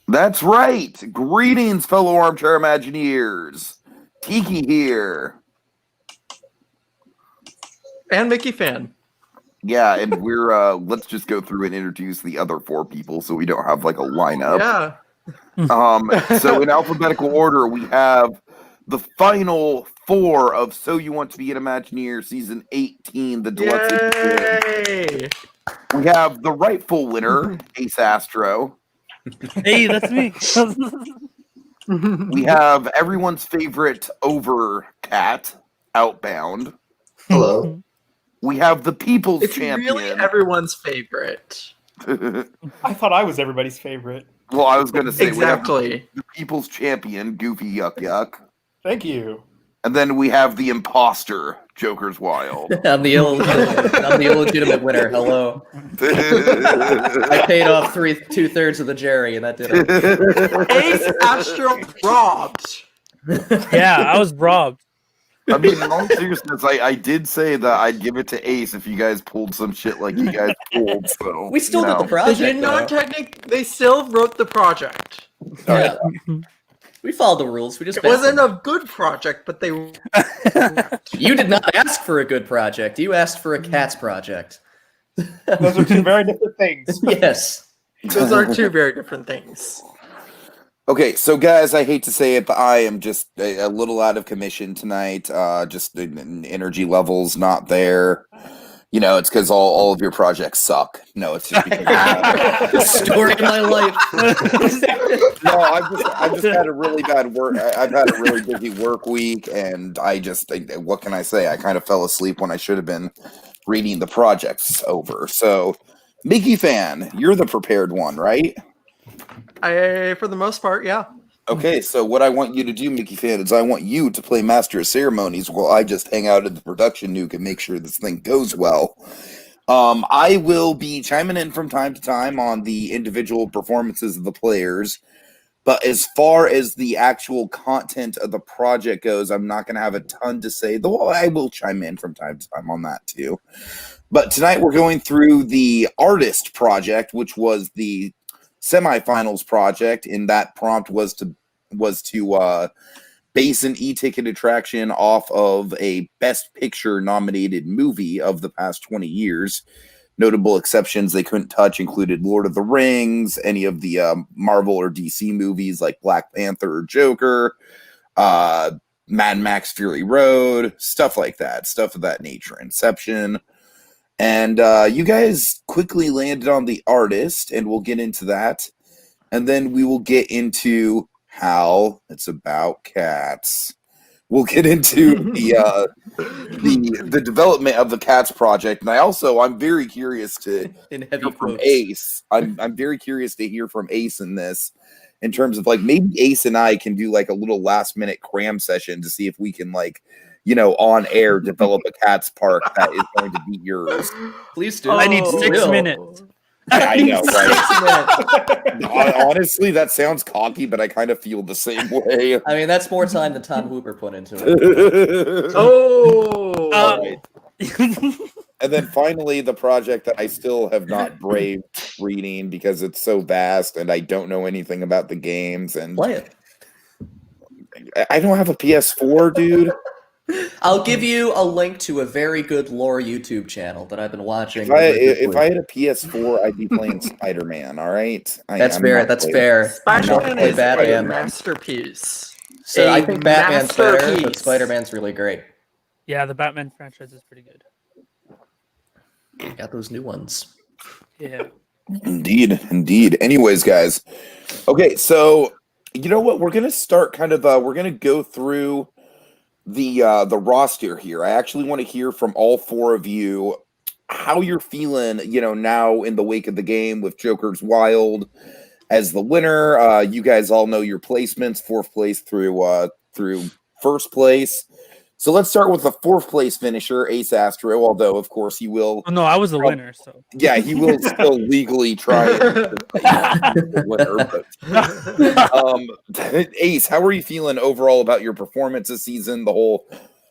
That's right. Greetings, fellow armchair Imagineers. Tiki here. And Mickey Fan. Yeah, and we're let's just go through and introduce the other four people so we don't have like a lineup. Yeah. So in alphabetical order, we have the final four of So You Want to Be an Imagineer Season 18, the deluxe edition. Yay! We have the rightful winner, Ace Astro. Hey, that's me. We have everyone's favorite Overcat, Outbound. Hello. We have the people's It's champion. really everyone's favorite. I thought I was everybody's favorite. Well, I was going to say Exactly. we have the people's champion, Goofy Yuck Yuck. Thank you. And then we have the imposter, Joker's Wild. I'm the illegitimate winner. Hello. I paid off 2/3 of the Jerry, and that did it. Ace Astro robbed. Yeah, I was robbed. I mean, in all seriousness, I did say that I'd give it to Ace if you guys pulled some shit like you guys pulled. So We still did the They project. did not though. They still wrote the project. Yeah. We followed the rules. We just It wasn't a good project, but they. You did not ask for a good project. You asked for a cat's project. Those are two very different things. Yes. Those are two very different things. Okay, so guys, I hate to say it, but I am just a little out of commission tonight. Just the energy levels not there. You know, it's because all of your projects suck. No, it's just because The story of my life. no, I've just had a really bad work. I've had a really busy work week, and what can I say? I kind of fell asleep when I should have been reading the projects over. So, Mickey Fan, you're the prepared one, right? For the most part, yeah. Okay, so what I want you to do, Mickey Fan, is I want you to play Master of Ceremonies while I just hang out at the production nuke and make sure this thing goes well. I will be chiming in from time to time on the individual performances of the players, but as far as the actual content of the project goes, I'm not going to have a ton to say, though I will chime in from time to time on that too. But tonight we're going through the artist project, which was the semifinals project, and that prompt was to base an e-ticket attraction off of a Best Picture nominated movie of the past 20 years. Notable exceptions they couldn't touch included Lord of the Rings, any of the Marvel or DC movies like Black Panther or Joker, Mad Max Fury Road, stuff like that, stuff of that nature, Inception. And you guys quickly landed on the artist, and we'll get into that. And then we will get into how it's about cats. We'll get into the development of the Cats project. And I'm very curious to In hear heavy from quotes. Ace. I'm very curious to hear from Ace in this, in terms of like maybe Ace and I can do like a little last minute cram session to see if we can on air develop a Cats park that is going to be yours. Please do. I need Oh, 6 Will. minutes. I know, right? 6 minutes. Honestly, that sounds cocky, but I kind of feel the same way. I mean, that's more time than Tom Hooper put into it. Oh. All right. And then finally, the project that I still have not braved reading because it's so vast and I don't know anything about the games. And Play it. I don't have a PS4, dude. I'll give you a link to a very good lore YouTube channel that I've been watching. If I had a PS4, I'd be playing Spider-Man. All right, That's I'm fair. not That's playing- fair. Spider-Man Play is a Batman. masterpiece. So I A think Batman's better, but masterpiece. Spider-Man's really great. Yeah, the Batman franchise is pretty good. Got those new ones. Yeah. Indeed. Anyways, guys. Okay, so you know what? We're gonna start we're gonna go through the roster here. I actually want to hear from all four of you how you're feeling, now in the wake of the game with Joker's Wild as the winner. You guys all know your placements, 4th place through 1st place. So let's start with the 4th place finisher, Ace Astro, although of course he will Oh, no, I was the winner, so. yeah, he will still legally try and the winner. But Ace, how are you feeling overall about your performance this season? The whole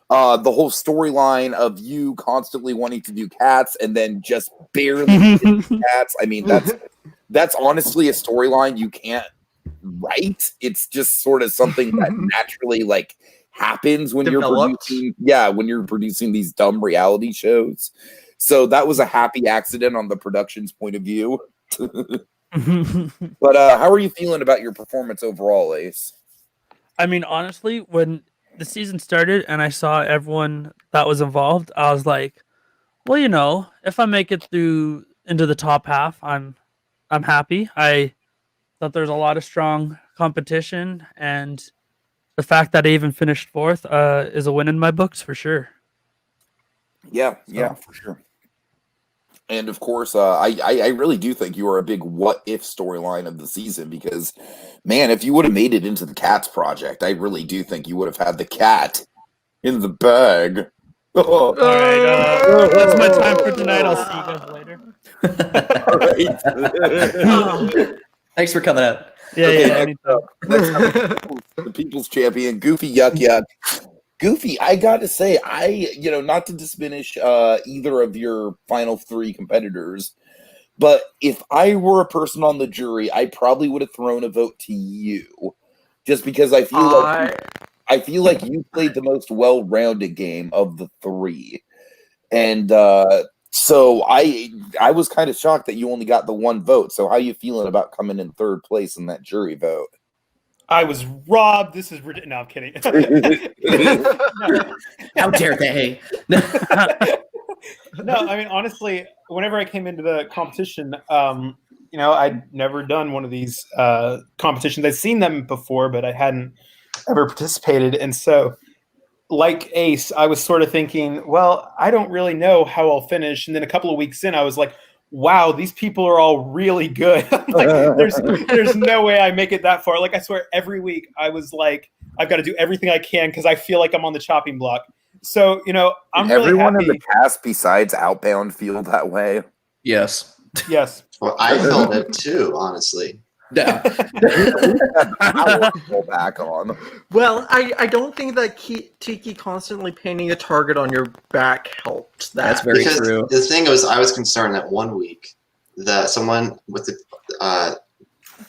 storyline of you constantly wanting to do cats and then just barely getting cats. I mean, that's honestly a storyline you can't right. It's just sort of something that naturally like happens when Developed. when you're producing these dumb reality shows. So that was a happy accident on the production's point of view. But how are you feeling about your performance overall, Ace? I mean, honestly, when the season started and I saw everyone that was involved, I was like, well, if I make it through into the top half, I'm happy. I thought there's a lot of strong competition, and the fact that I even finished fourth is a win in my books for sure. Yeah, for sure. And of course, I really do think you are a big what if storyline of the season because, man, if you would have made it into the Cats project, I really do think you would have had the cat in the bag. All right, that's my time for tonight. I'll see you guys later. Thanks for coming out. Yeah. Next up, the People's Champion, Goofy Yuck Yuck. Goofy, I got to say, not to diminish either of your final three competitors, but if I were a person on the jury, I probably would have thrown a vote to you, just because I feel like you played the most well-rounded game of the three, and so I was kind of shocked that you only got the one vote. So how are you feeling about coming in third place in that jury vote? I was robbed. This is ridiculous. No, I'm kidding. How dare they? No, I mean, honestly, whenever I came into the competition, I'd never done one of these competitions. I'd seen them before, but I hadn't ever participated. And so, like Ace, I was sort of thinking, well, I don't really know how I'll finish. And then a couple of weeks in, I was like, wow, these people are all really good. Like, there's no way I make it that far. Like, I swear, every week I was like, I've got to do everything I can because I feel like I'm on the chopping block. So, I'm really everyone happy. in the cast besides Outbound feel that way. Yes. Yes. Well, I felt it too, honestly. Yeah. Pull back on. Well, I don't think that Tiki constantly painting a target on your back helped that. That's very Because true. the thing was, I was concerned that one week that someone with the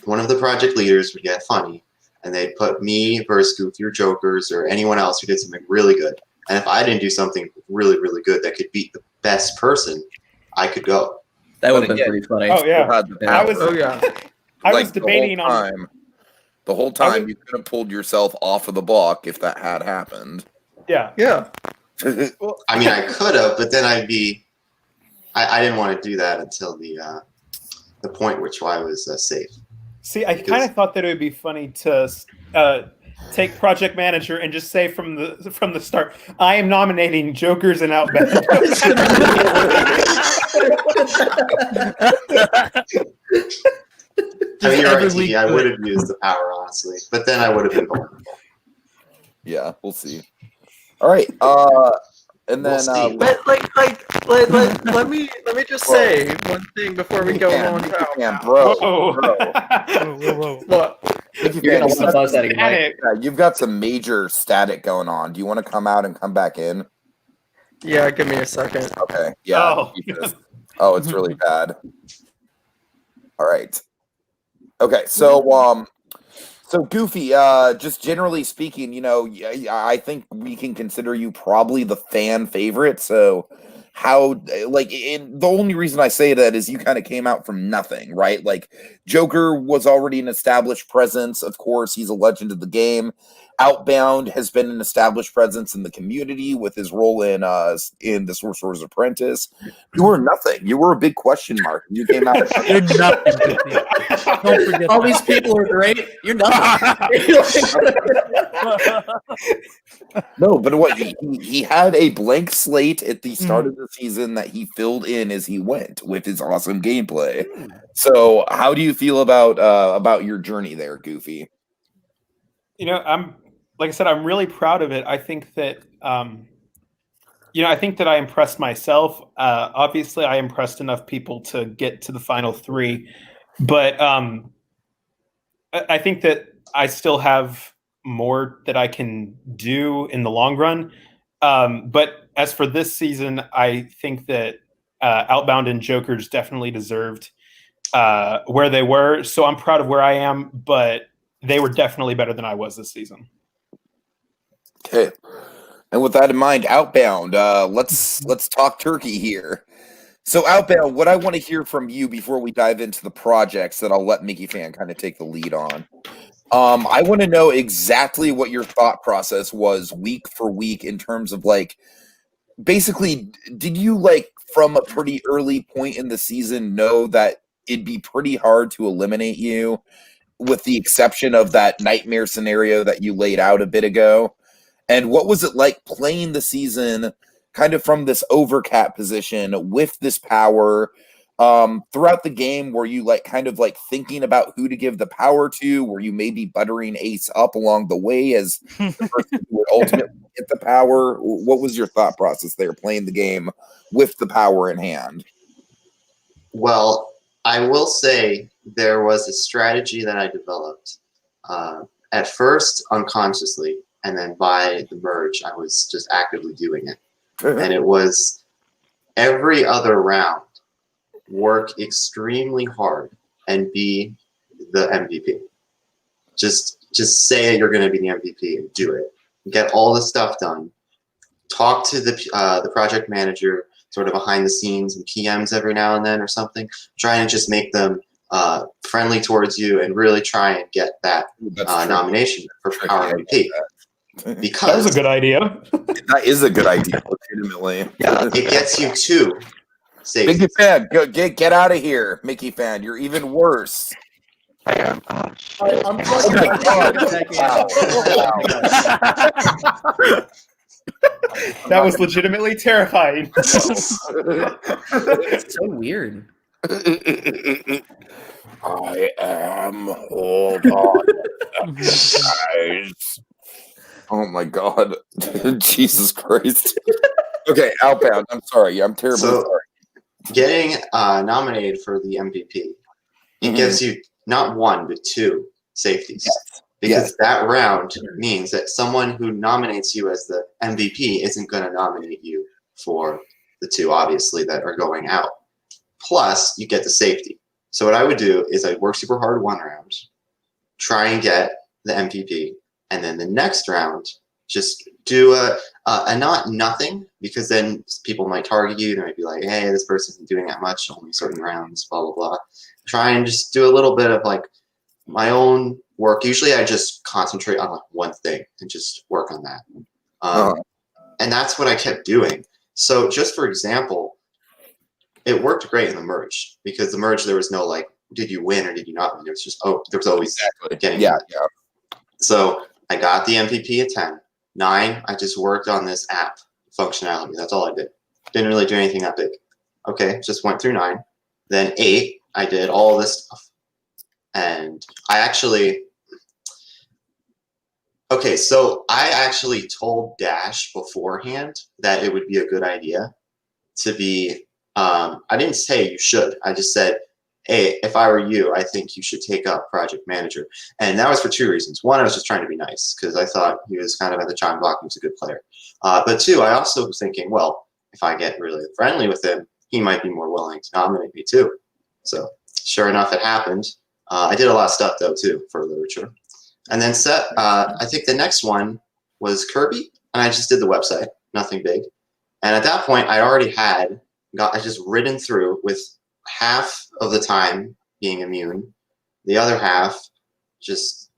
one of the project leaders would get funny, and they'd put me versus Goofy or Jokers or anyone else who did something really good. And if I didn't do something really, really good that could beat the best person, I could go. That would have been again- pretty funny. Oh, yeah. I I was debating on. The whole time you could have pulled yourself off of the block if that had happened. Yeah. Yeah. I mean, I could have, but then I'd be. I didn't want to do that until the point which I was safe. See, I kind of thought that it would be funny to take project manager and just say from the start, I am nominating Jokers and Outbound. I mean, you're right, every T. week, I would have used the power, honestly, but then I would have been vulnerable. Yeah, we'll see. All right. And then We'll see. But let me just say one thing before we go on to Outbound. bro. Whoa. What? You're gonna want to buzz that again. Panic. You've got some major static going on. Do you want to come out and come back in? Yeah, give me a second. Okay. Yeah. Oh. It's really bad. All right. Okay. So Goofy, just generally speaking, I think we can consider you probably the fan favorite. So the only reason I say that is you kind of came out from nothing, right? Like Joker was already an established presence. Of course, he's a legend of the game. Outbound has been an established presence in the community with his role in the Sorcerer's Apprentice. You were nothing. You were a big question mark. You came out. You're nothing. Goofy. Don't forget All that. these people are great. You're not. No, but what he had a blank slate at the start of the season that he filled in as he went with his awesome gameplay. So, how do you feel about your journey there, Goofy? Like I said, I'm really proud of it. I think that I think that I impressed myself. Obviously, I impressed enough people to get to the final three, but I think that I still have more that I can do in the long run. But as for this season, I think that Outbound and Jokers definitely deserved where they were. So I'm proud of where I am, but they were definitely better than I was this season. Okay. And with that in mind, Outbound, let's talk turkey here. So Outbound, what I want to hear from you before we dive into the projects that I'll let Mickey Fan kind of take the lead on. I want to know exactly what your thought process was week for week in terms of like, basically, did you like from a pretty early point in the season know that it'd be pretty hard to eliminate you, with the exception of that nightmare scenario that you laid out a bit ago? And what was it like playing the season kind of from this overcap position with this power? Throughout the game, were you like kind of like thinking about who to give the power to? Were you maybe buttering Ace up along the way as the person who would ultimately get the power? What was your thought process there playing the game with the power in hand? Well, I will say there was a strategy that I developed. At first, unconsciously, and then by the merge, I was just actively doing it. And it was every other round, work extremely hard and be the MVP. Just say you're going to be the MVP and do it. Get all the stuff done. Talk to the project manager sort of behind the scenes and PMs every now and then or something. Trying to just make them friendly towards you and really try and get that nomination for Power MVP. Because that was a good idea. That is a good idea, legitimately. Yeah, it gets you to safety. Mickey Fan, get out of here, Mickey Fan. You're even worse. I'm Oh my God. That was legitimately terrifying. It's so weird. I am. Hold on, guys. Oh my God. Jesus Christ. Okay, Outbound. I'm sorry. I'm terribly sorry. Getting nominated for the MVP, it gives you not one, but two safeties. Yes. Because that round means that someone who nominates you as the MVP isn't going to nominate you for the two, obviously, that are going out. Plus, you get the safety. So what I would do is I'd work super hard one round, try and get the MVP, and then the next round, just do a not nothing, because then people might target you. They might be like, hey, this person isn't doing that much, only certain rounds, blah, blah, blah. Try and just do a little bit of like my own work. Usually I just concentrate on like one thing and just work on that. And that's what I kept doing. So just for example, it worked great in the merge, because the merge, there was no like, did you win or did you not win? There was just, there was always getting it. So I got the MVP at 10. 9, I just worked on this app functionality. That's all I did. Didn't really do anything that big. Okay, just went through 9. Then 8, I did all this stuff. And I actually, so I actually told Dash beforehand that it would be a good idea to be, I didn't say you should. I just said, hey, if I were you, I think you should take up project manager. And that was for 2 reasons. One, I was just trying to be nice, because I thought he was kind of at the chopping block. He was a good player. But 2, I also was thinking, well, if I get really friendly with him, he might be more willing to nominate me too. So sure enough, it happened. I did a lot of stuff though too for literature. And then I think the next one was Kirby, and I just did the website, nothing big. And at that point, I already had I just ridden through with half of the time being immune, the other half just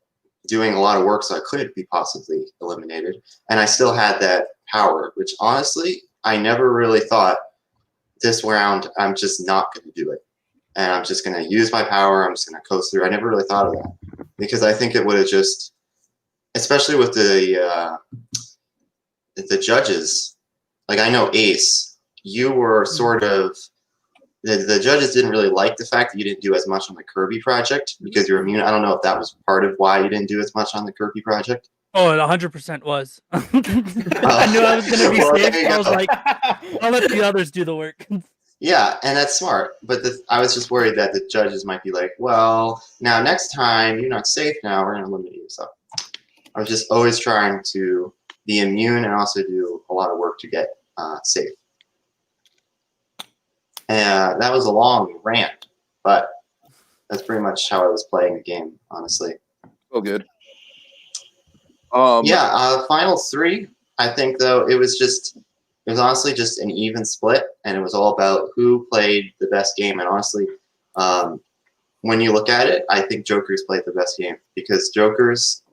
doing a lot of work so I couldn't be possibly eliminated. And I still had that power, which honestly, I never really thought this round I'm just not going to do it. And I'm just going to use my power. I'm just going to coast through. I never really thought of that, because I think it would have just, especially with the judges, like I know Ace, you were sort of, the judges didn't really like the fact that you didn't do as much on the Kirby project because you're immune. I don't know if that was part of why you didn't do as much on the Kirby project. Oh, it 100% was. I knew I was going to be safe. I was like, I'll let the others do the work. Yeah, and that's smart. But I was just worried that the judges might be like, well, now next time you're not safe now, we're going to eliminate you. So I was just always trying to be immune and also do a lot of work to get safe. And that was a long rant, but that's pretty much how I was playing the game, honestly. Oh, good. Final three. I think though it was honestly just an even split, and it was all about who played the best game. And honestly, when you look at it, I think Jokers played the best game because Jokers.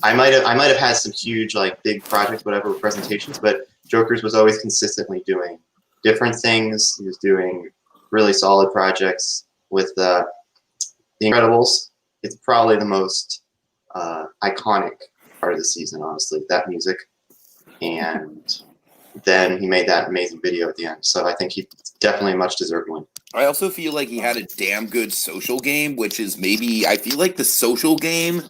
I might have had some huge like big projects, whatever presentations, but Jokers was always consistently doing different things. He was doing really solid projects with The Incredibles. It's probably the most iconic part of the season, honestly, that music. And then he made that amazing video at the end. So I think he definitely a much deserved win. I also feel like he had a damn good social game, which is maybe, I feel like the social game,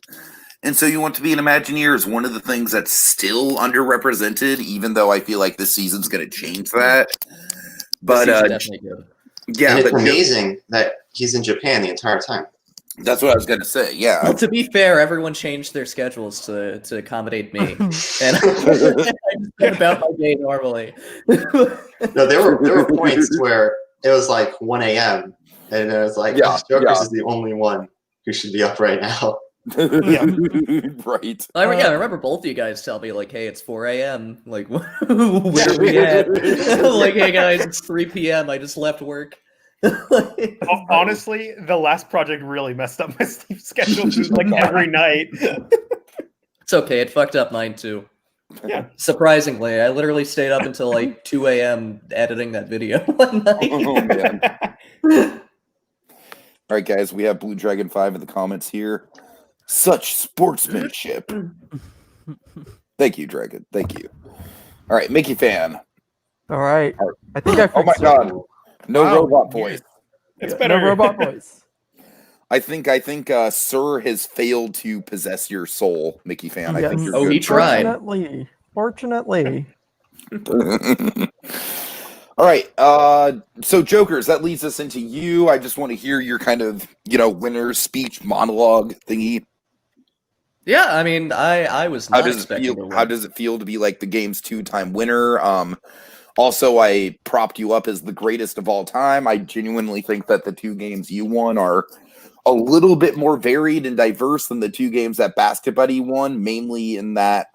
and So You Want to Be an Imagineer is one of the things that's still underrepresented, even though I feel like this season's going to change that. But definitely good. Yeah, and it's amazing that he's in Japan the entire time. That's what I was going to say, yeah. Well, to be fair, everyone changed their schedules to accommodate me. And I just went about my day normally. No, there were points where it was like 1 a.m. and it was like, Jokers is the only one who should be up right now. Right. I remember both of you guys tell me, like, hey, it's 4 a.m. Like, where are we at? Like, hey, guys, it's 3 p.m. I just left work. Honestly, the last project really messed up my sleep schedule like every night. It's okay. It fucked up mine, too. Yeah. Surprisingly, I literally stayed up until like 2 a.m. editing that video one night. Oh, man. All right, guys, we have Blue Dragon 5 in the comments here. Such sportsmanship. Thank you, Dragon. Thank you. All right, Mickey Fan. All right. I think I fixed Oh my God. No robot voice. It's better. No robot voice. I think Sir has failed to possess your soul, Mickey Fan. I think you're Oh, good. he tried. Fortunately. All right. So Jokers, that leads us into you. I just want to hear your kind of, winner's speech monologue thingy. Yeah, I mean, I was not expecting to win. How does it feel to be like the game's 2-time winner? Also, I propped you up as the greatest of all time. I genuinely think that the 2 games you won are a little bit more varied and diverse than the 2 games that BasketBuddy won, mainly in that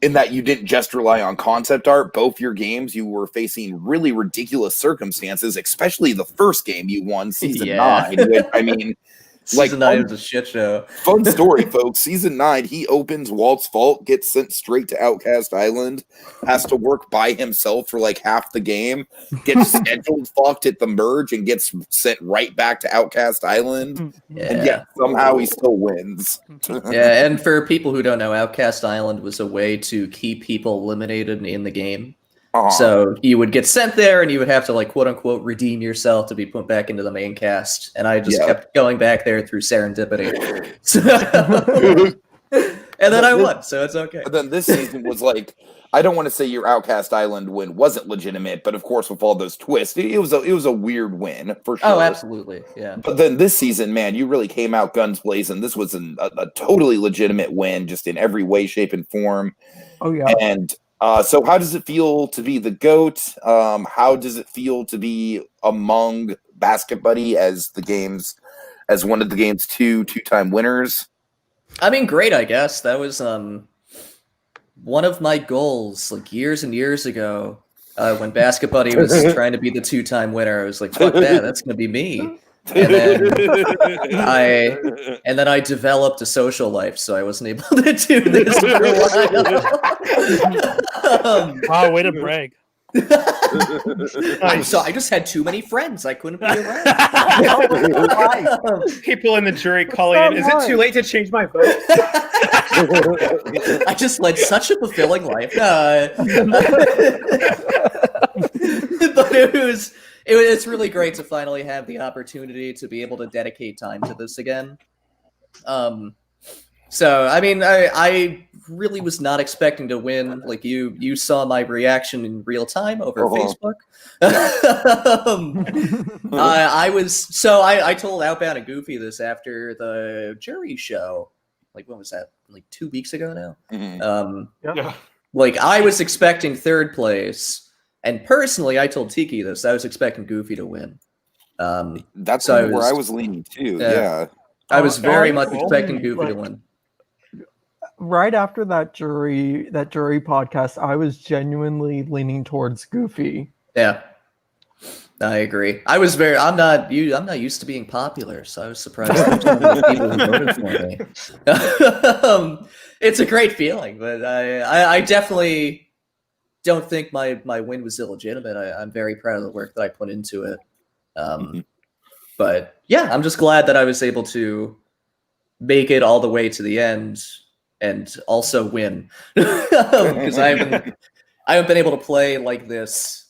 you didn't just rely on concept art. Both your games, you were facing really ridiculous circumstances, especially the first game you won, Season 9. Which, I mean, Season 9 was a shit show. Fun story, folks. Season 9, he opens Walt's Vault, gets sent straight to Outcast Island, has to work by himself for like half the game, gets scheduled fucked at the merge, and gets sent right back to Outcast Island. Yeah. And yet somehow he still wins. Yeah, and for people who don't know, Outcast Island was a way to keep people eliminated in the game. So you would get sent there and you would have to, like, quote unquote, redeem yourself to be put back into the main cast. And I just kept going back there through serendipity. And then I won, so it's okay. But then this season was like, I don't want to say your Outcast Island win wasn't legitimate, but of course with all those twists, it was a weird win for sure. Oh, absolutely, yeah. But then this season, man, you really came out guns blazing. This was a totally legitimate win, just in every way, shape, and form. Oh yeah. And so how does it feel to be the GOAT? How does it feel to be among BasketBuddy as one of the game's two-time winners? I mean, great, I guess. That was one of my goals, like, years and years ago, when BasketBuddy was trying to be the 2-time winner. I was like, fuck that, that's going to be me. And then I developed a social life, so I wasn't able to do this for a while. Wow, way to brag. So I just had too many friends. I couldn't be around. People in the jury calling in, is it too late to change my vote? I just led such a fulfilling life. But it's really great to finally have the opportunity to be able to dedicate time to this again. So, I mean, I really was not expecting to win. Like, you saw my reaction in real time over Facebook. I told Outbound and Goofy this after the jury show. Like, when was that? Like 2 weeks ago now? Mm-hmm. Like, I was expecting 3rd place. And personally, I told Tiki this. I was expecting Goofy to win. That's where I was leaning too. Yeah. I was very much honestly, expecting Goofy to like, win. right after that jury podcast, I was genuinely leaning towards Goofy. Yeah, I agree. I'm not used to being popular, so I was surprised there were so many people who voted for me. It's a great feeling, but I definitely don't think my win was illegitimate. I'm very proud of the work that I put into it. But yeah, I'm just glad that I was able to make it all the way to the end and also win, because I haven't been able to play like this.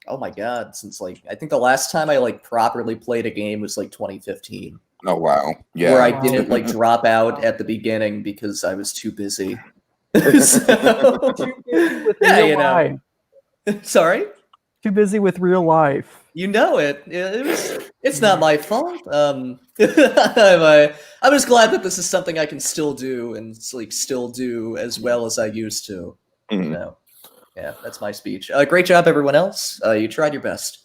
Oh my god! Since I think the last time I properly played a game was 2015. Oh wow! Yeah, where I didn't drop out at the beginning because I was too busy. So, yeah, you know. Sorry. Too busy with real life. You know it. It's not my fault. I'm just glad that this is something I can still do and still do as well as I used to. You know? Yeah, that's my speech. Great job, everyone else. You tried your best.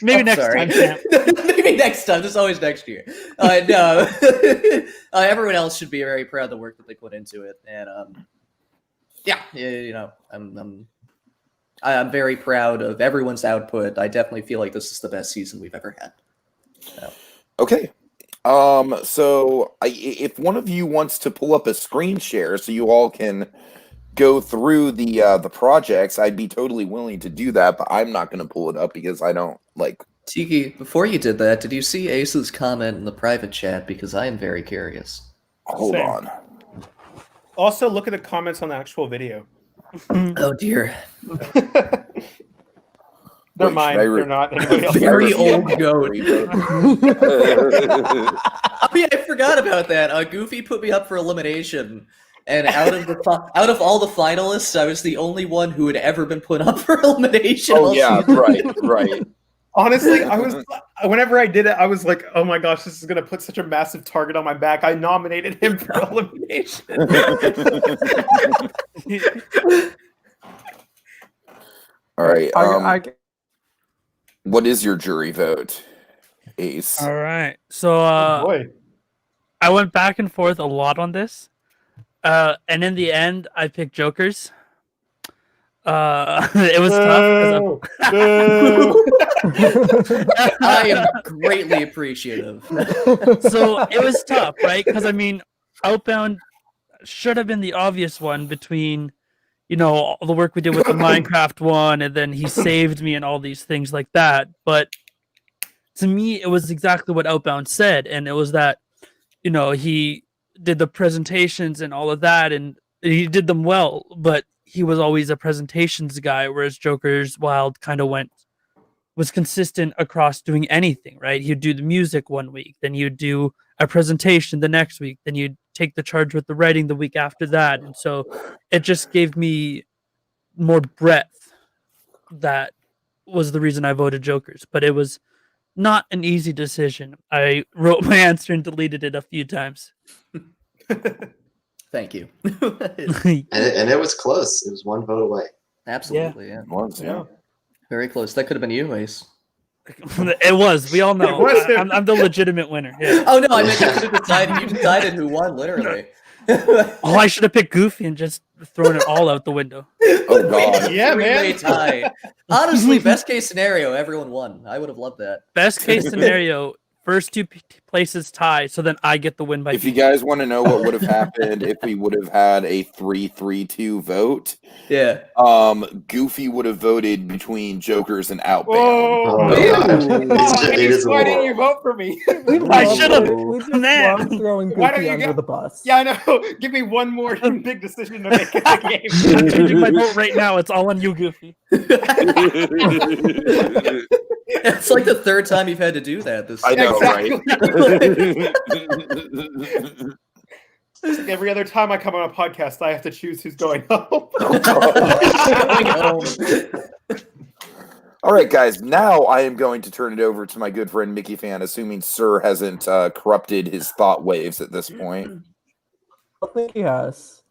Maybe next time. Maybe next time. There's always next year. No, everyone else should be very proud of the work that they put into it, and yeah, you know, I'm very proud of everyone's output. I definitely feel like this is the best season we've ever had. So. Okay. So if one of you wants to pull up a screen share so you all can go through the projects, I'd be totally willing to do that, but I'm not going to pull it up because I don't like. Tiki, before you did that, did you see Ace's comment in the private chat? Because I am very curious. Hold on. Also, look at the comments on the actual video. Oh dear. They're mine. They're not anybody else. Very old goat. I mean, I forgot about that. Goofy put me up for elimination, and out of all the finalists, I was the only one who had ever been put up for elimination. Oh yeah, right. Honestly, whenever I did it, I was like, "Oh my gosh, this is gonna put such a massive target on my back." I nominated him for elimination. All right. What is your jury vote, Ace? All right. So boy. I went back and forth a lot on this, and in the end, I picked Jokers. It was tough. I am greatly appreciative. So it was tough, right? Because I mean, Outbound should have been the obvious one between, you know, all the work we did with the Minecraft one, and then he saved me and all these things like that. But to me, it was exactly what Outbound said, and it was that, you know, he did the presentations and all of that, and he did them well, but he was always a presentations guy, whereas Joker's Wild kind of was consistent across doing anything, right? He'd do the music one week, then you'd do a presentation the next week, then you'd take the charge with the writing the week after that. And so it just gave me more breadth. That was the reason I voted Jokers, but it was not an easy decision. I wrote my answer and deleted it a few times. Thank you. and it was close. It was one vote away. Absolutely, yeah. It was, yeah. Very close. That could have been you, Ace. It was. We all know. I'm the legitimate winner. Yeah. Oh no, I mean you could have decided. You decided who won, literally. Oh, I should have picked Goofy and just thrown it all out the window. Oh god. Yeah, man. Tie. Honestly, best case scenario, everyone won. I would have loved that. Best case scenario, first two places tie, so then I get the win by. If you guys want to know what would have happened if we would have had a 3-3-2 vote, yeah, Goofy would have voted between Jokers and Outbound. Oh, why didn't you vote for me? I should have. We just love throwing Goofy under the bus. Yeah, I know. Give me one more big decision to make in the game. I'm changing my vote right now. It's all on you, Goofy. It's like the third time you've had to do that. This I know, It's like every other time I come on a podcast, I have to choose who's going home. All right, guys. Now I am going to turn it over to my good friend Mickey Fan, assuming Sir hasn't corrupted his thought waves at this point. I think he has.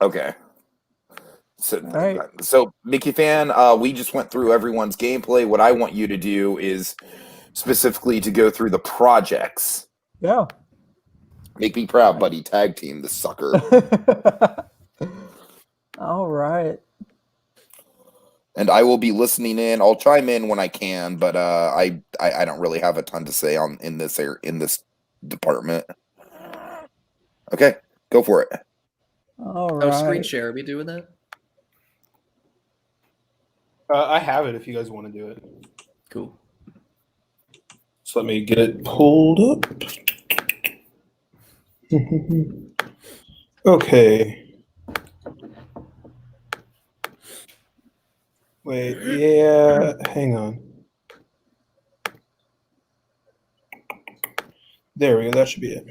Okay. So Mickey Fan, we just went through everyone's gameplay. What I want you to do is specifically to go through the projects. Yeah. Make me proud, buddy. Tag team the sucker. All right. And I will be listening in. I'll chime in when I can, but I don't really have a ton to say in this department. Okay, go for it. All right. Screen share. Are we doing that? I have it if you guys want to do it. Cool. So let me get it pulled up. Okay. Wait, yeah, hang on. There we go, that should be it.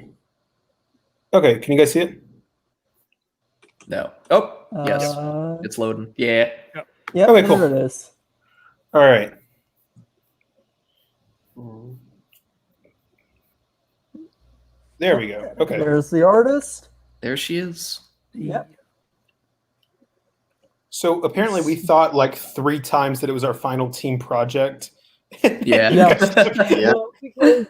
Okay, can you guys see it? No. Oh, yes. It's loading. Yeah. Yeah, Okay, cool. there it is. All right. There we go. Okay. There's the artist. There she is. Yep. So apparently we thought like 3 times that it was our final team project. Yeah. Yeah. Well, because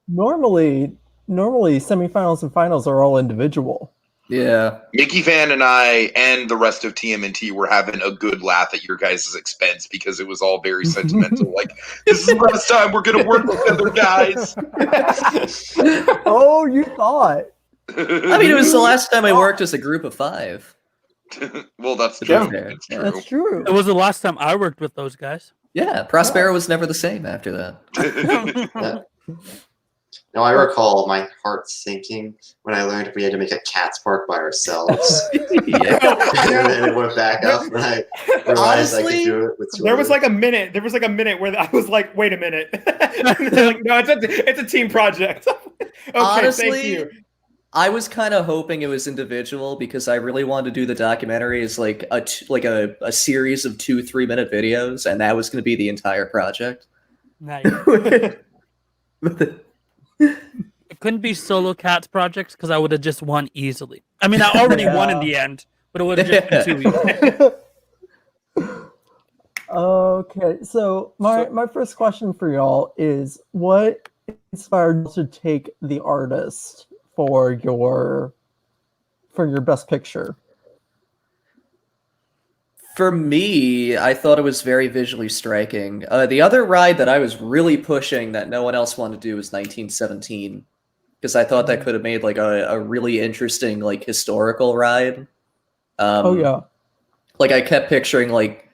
normally semifinals and finals are all individual. Yeah. Mickey Van and I and the rest of TMNT were having a good laugh at your guys' expense because it was all very sentimental. Like, this is the last time we're going to work together, guys. Oh, you thought. I mean, it was the last time I worked as a group of 5. Well, that's Yeah. true. It's true. That's true. It was the last time I worked with those guys. Yeah. Prospero was never the same after that. Yeah. Now I recall my heart sinking when I learned we had to make a cat's park by ourselves. Yeah. And then it went back up when I realized I could do it with 2 There was others. like a minute where I was like, wait a minute. Like, no, it's a team project. Okay, Honestly, thank you. I was kind of hoping it was individual because I really wanted to do the documentary as like a series of 2 3-minute videos, and that was going to be the entire project. Nice. It couldn't be solo cats projects because I would have just won easily. I mean, I already won in the end, but it would have just been too easy. Okay, so my first question for y'all is, what inspired you to take the artist for your best picture? For me, I thought it was very visually striking. The other ride that I was really pushing that no one else wanted to do was 1917, because I thought that could have made like a really interesting like historical ride. Oh yeah, Like I kept picturing like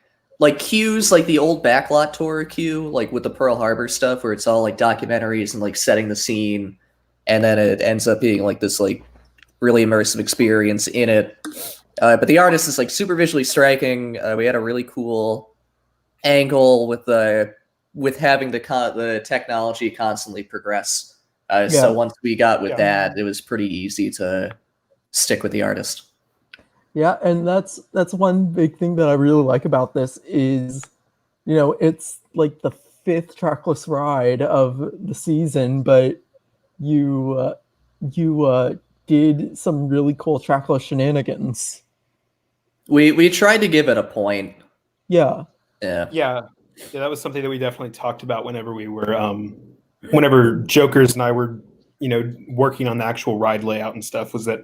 queues, like the old backlot tour queue, like with the Pearl Harbor stuff, where it's all like documentaries and like setting the scene, and then it ends up being like this like really immersive experience in it. But the artist is like super visually striking. We had a really cool angle with having the technology constantly progress. So once we got with that, it was pretty easy to stick with the artist. yeah, and that's one big thing that I really like about this is, it's like the 5th trackless ride of the season, but you did some really cool trackless shenanigans. We tried to give it a point. Yeah. Yeah, that was something that we definitely talked about whenever we were, whenever Jokers and I were, working on the actual ride layout and stuff, was that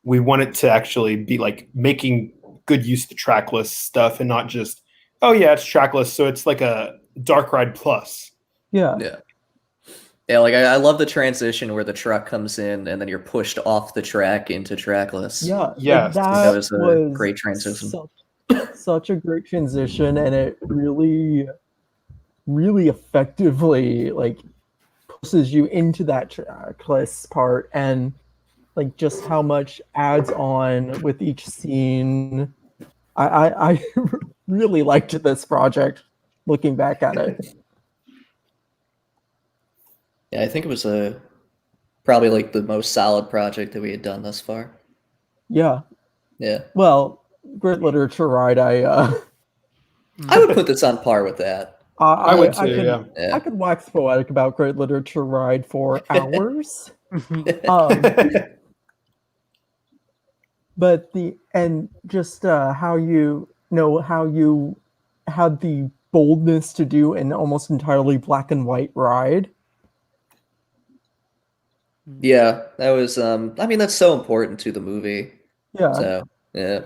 we wanted to actually be like making good use of the trackless stuff and not just, oh yeah, it's trackless, so it's like a dark ride plus. Yeah. Yeah, like I love the transition where the truck comes in and then you're pushed off the track into trackless. Yeah. Yes. That was a great transition. Such a great transition, and it really, really effectively like pushes you into that trackless part, and like just how much adds on with each scene. I really liked this project looking back at it. Yeah, I think it was probably like the most solid project that we had done thus far. Yeah. Yeah. Well, Great Literature Ride, I would put this on par with that. I would too, Yeah. I could wax poetic about Great Literature Ride for hours. But how you had the boldness to do an almost entirely black and white ride. Yeah, that was. I mean, that's so important to the movie. Yeah. So yeah.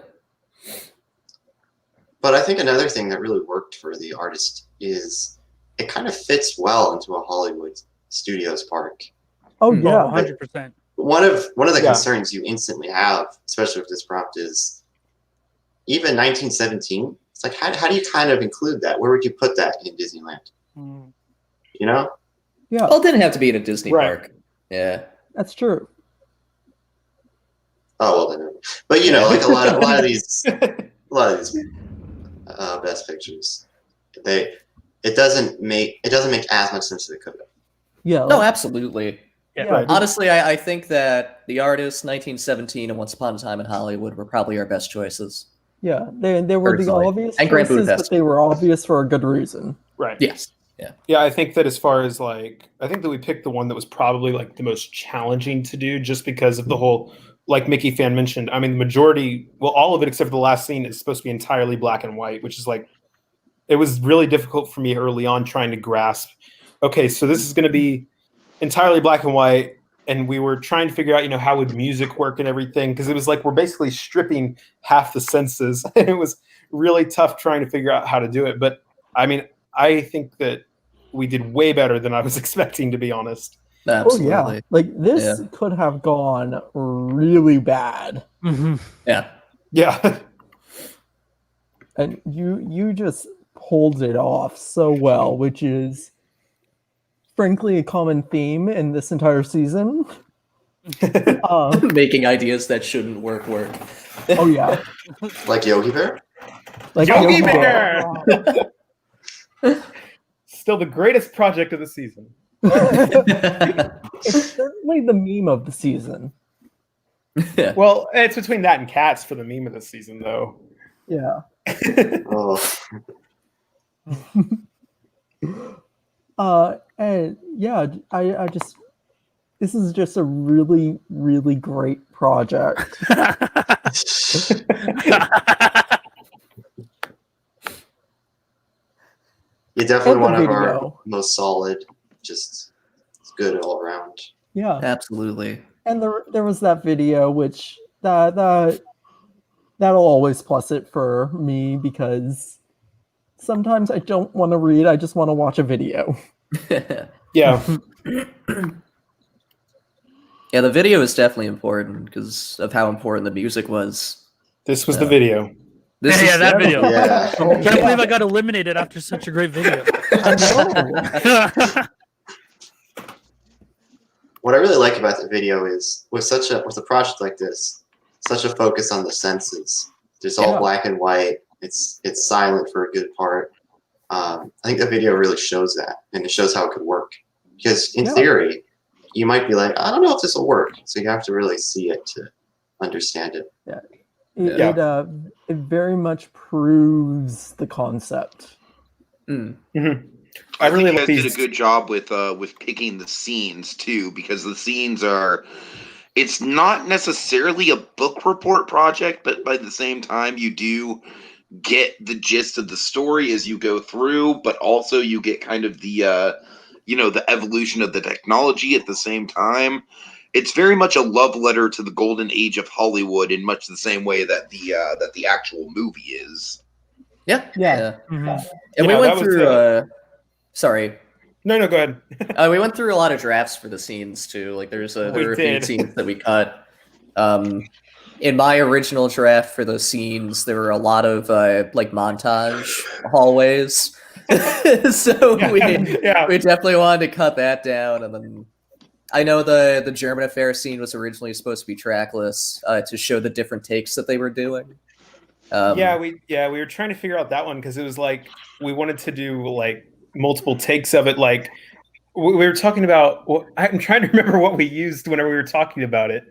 But I think another thing that really worked for the artist is it kind of fits well into a Hollywood studios park. Oh Oh, yeah. 100%. One of the Yeah. concerns you instantly have, especially with this prompt, is even 1917. It's like how do you kind of include that? Where would you put that in Disneyland? Mm. You know? Yeah, Well, it didn't have to be in a Disney Right. park. Yeah. that's true. Oh well, then. But you know, like a lot of these best pictures, it doesn't make as much sense as it could have. Yeah. No, absolutely. Yeah. Right. Honestly, I think that The Artist, 1917, and Once Upon a Time in Hollywood were probably our best choices. Yeah, they were the Personally. obvious And Grand choices, Budapest. but they were obvious for a good reason. Right. Yes. Yeah, I think that as far as like, I think that we picked the one that was probably like the most challenging to do, just because of the whole, like Mickey Fan mentioned. I mean, the majority, well, all of it except for the last scene is supposed to be entirely black and white, which is like, it was really difficult for me early on trying to grasp. Okay, so this is going to be entirely black and white, and we were trying to figure out, how would music work and everything, because it was like we're basically stripping half the senses. It was really tough trying to figure out how to do it. But I mean, I think that we did way better than I was expecting, to be honest. Absolutely. Oh yeah, like this could have gone really bad, Mhm. Yeah. Yeah. and you just pulled it off so well, which is frankly a common theme in this entire season. Making ideas that shouldn't work. Oh yeah, Like Yogi Bear. like Yogi Yogi Bear! Still the greatest project of the season. It's certainly the meme of the season. Yeah. Well, it's between that and Cats for the meme of the season, though. Yeah. Oh, And yeah, I just, this is just a really, really great project. you're definitely And the one of our video. most solid. Just it's good all around. Yeah. Absolutely. And there was that video, which that'll always plus it for me, because sometimes I don't want to read, I just want to watch a video. Yeah. Yeah, the video is definitely important because of how important the music was. This was the video. This Yeah, is that video. Yeah. I can't believe I got eliminated after such a great video. I know. What I really like about the video is with a project like this, such a focus on the senses. It's all Yeah. black and white. It's silent for a good part. I think the video really shows that, and it shows how it could work. Because in Yeah. theory, you might be like, I don't know if this will work. So you have to really see it to understand it. It very much proves the concept. Mm. Mm-hmm. I really think you like guys did these- a good job with picking the scenes too, because the scenes are. It's not necessarily a book report project, but by the same time, you do get the gist of the story as you go through, but also you get kind of the the evolution of the technology at the same time. It's very much a love letter to the golden age of Hollywood in much the same way that the actual movie is. Yeah. Yeah. Mhm. And we Yeah, went that was through. Sorry. No, go ahead. We went through a lot of drafts for the scenes too. Like there were a few did. scenes that we cut. In my original draft for those scenes, there were a lot of like montage hallways. So we definitely wanted to cut that down. And then I know the German affair scene was originally supposed to be trackless to show the different takes that they were doing. We were trying to figure out that one because it was like we wanted to do like multiple takes of it. Like we were talking about. I'm trying to remember what we used whenever we were talking about it.